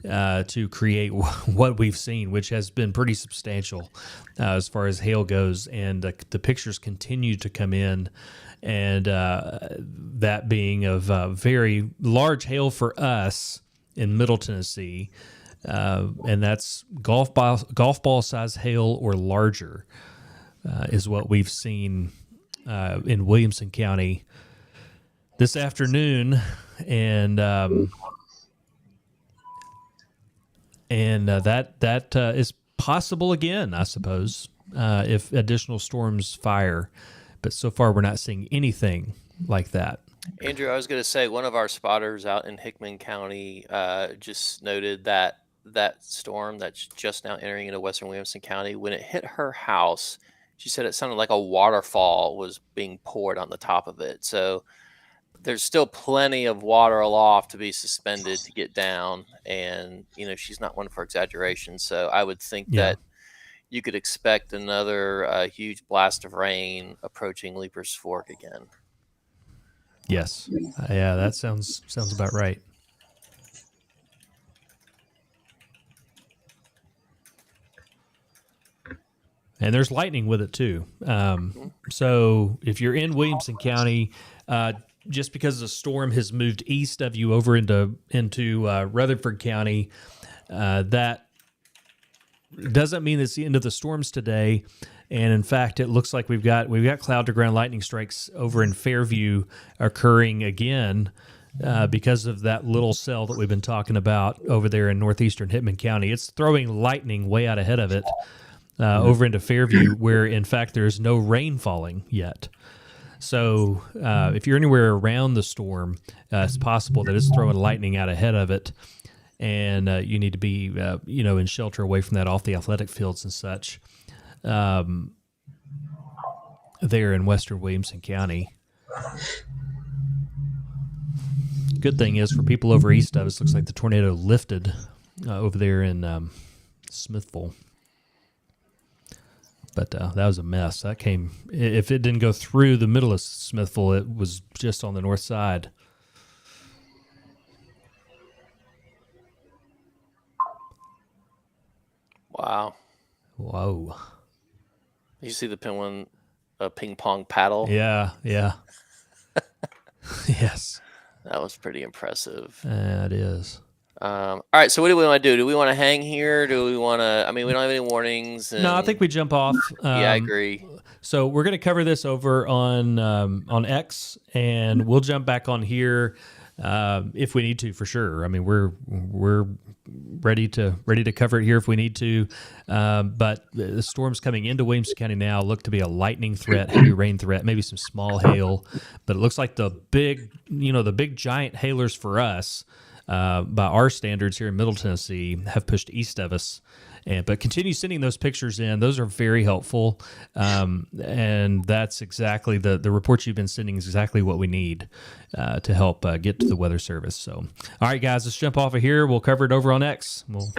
to create what we've seen, which has been pretty substantial as far as hail goes. And the pictures continue to come in, and that being of very large hail for us in Middle Tennessee, and that's golf ball size hail or larger is what we've seen in Williamson County this afternoon, and that is possible again, I suppose, if additional storms fire. But so far, we're not seeing anything like that. Andrew, I was going to say, one of our spotters out in Hickman County just noted that storm that's just now entering into western Williamson County, when it hit her house, she said it sounded like a waterfall was being poured on the top of it. So there's still plenty of water aloft to be suspended to get down. And, she's not one for exaggeration. So I would think that you could expect another huge blast of rain approaching Leapers Fork again. Yes. Yeah, that sounds about right. And there's lightning with it too. So if you're in Williamson County, just because the storm has moved east of you over into Rutherford County, that doesn't mean it's the end of the storms today. And in fact, it looks like we've got cloud to ground lightning strikes over in Fairview occurring again because of that little cell that we've been talking about over there in northeastern Hitman County. It's throwing lightning way out ahead of it over into Fairview, where in fact there's no rain falling yet. So if you're anywhere around the storm, it's possible that it's throwing lightning out ahead of it, and you need to be in shelter away from that, off the athletic fields and such. There in western Williamson County. Good thing is, for people over east of us, looks like the tornado lifted over there in Smithville. But that was a mess. That came, if it didn't go through the middle of Smithville, it was just on the north side. Wow. Whoa. You see the ping pong paddle? Yeah. Yes. That was pretty impressive. It is. All right, so what do we want to do? Do we want to hang here? Do we want to? I mean, we don't have any warnings. No, I think we jump off. Yeah, I agree. So we're going to cover this over on X, and we'll jump back on here if we need to, for sure. I mean, we're ready to cover it here if we need to. But the storms coming into Williamson County now look to be a lightning threat, heavy rain threat, maybe some small hail. But it looks like the big giant hailers for us, by our standards here in Middle Tennessee, have pushed east of us. But continue sending those pictures in. Those are very helpful. And that's exactly the reports you've been sending is exactly what we need to help get to the Weather Service. So, all right, guys, let's jump off of here. We'll cover it over on X. We'll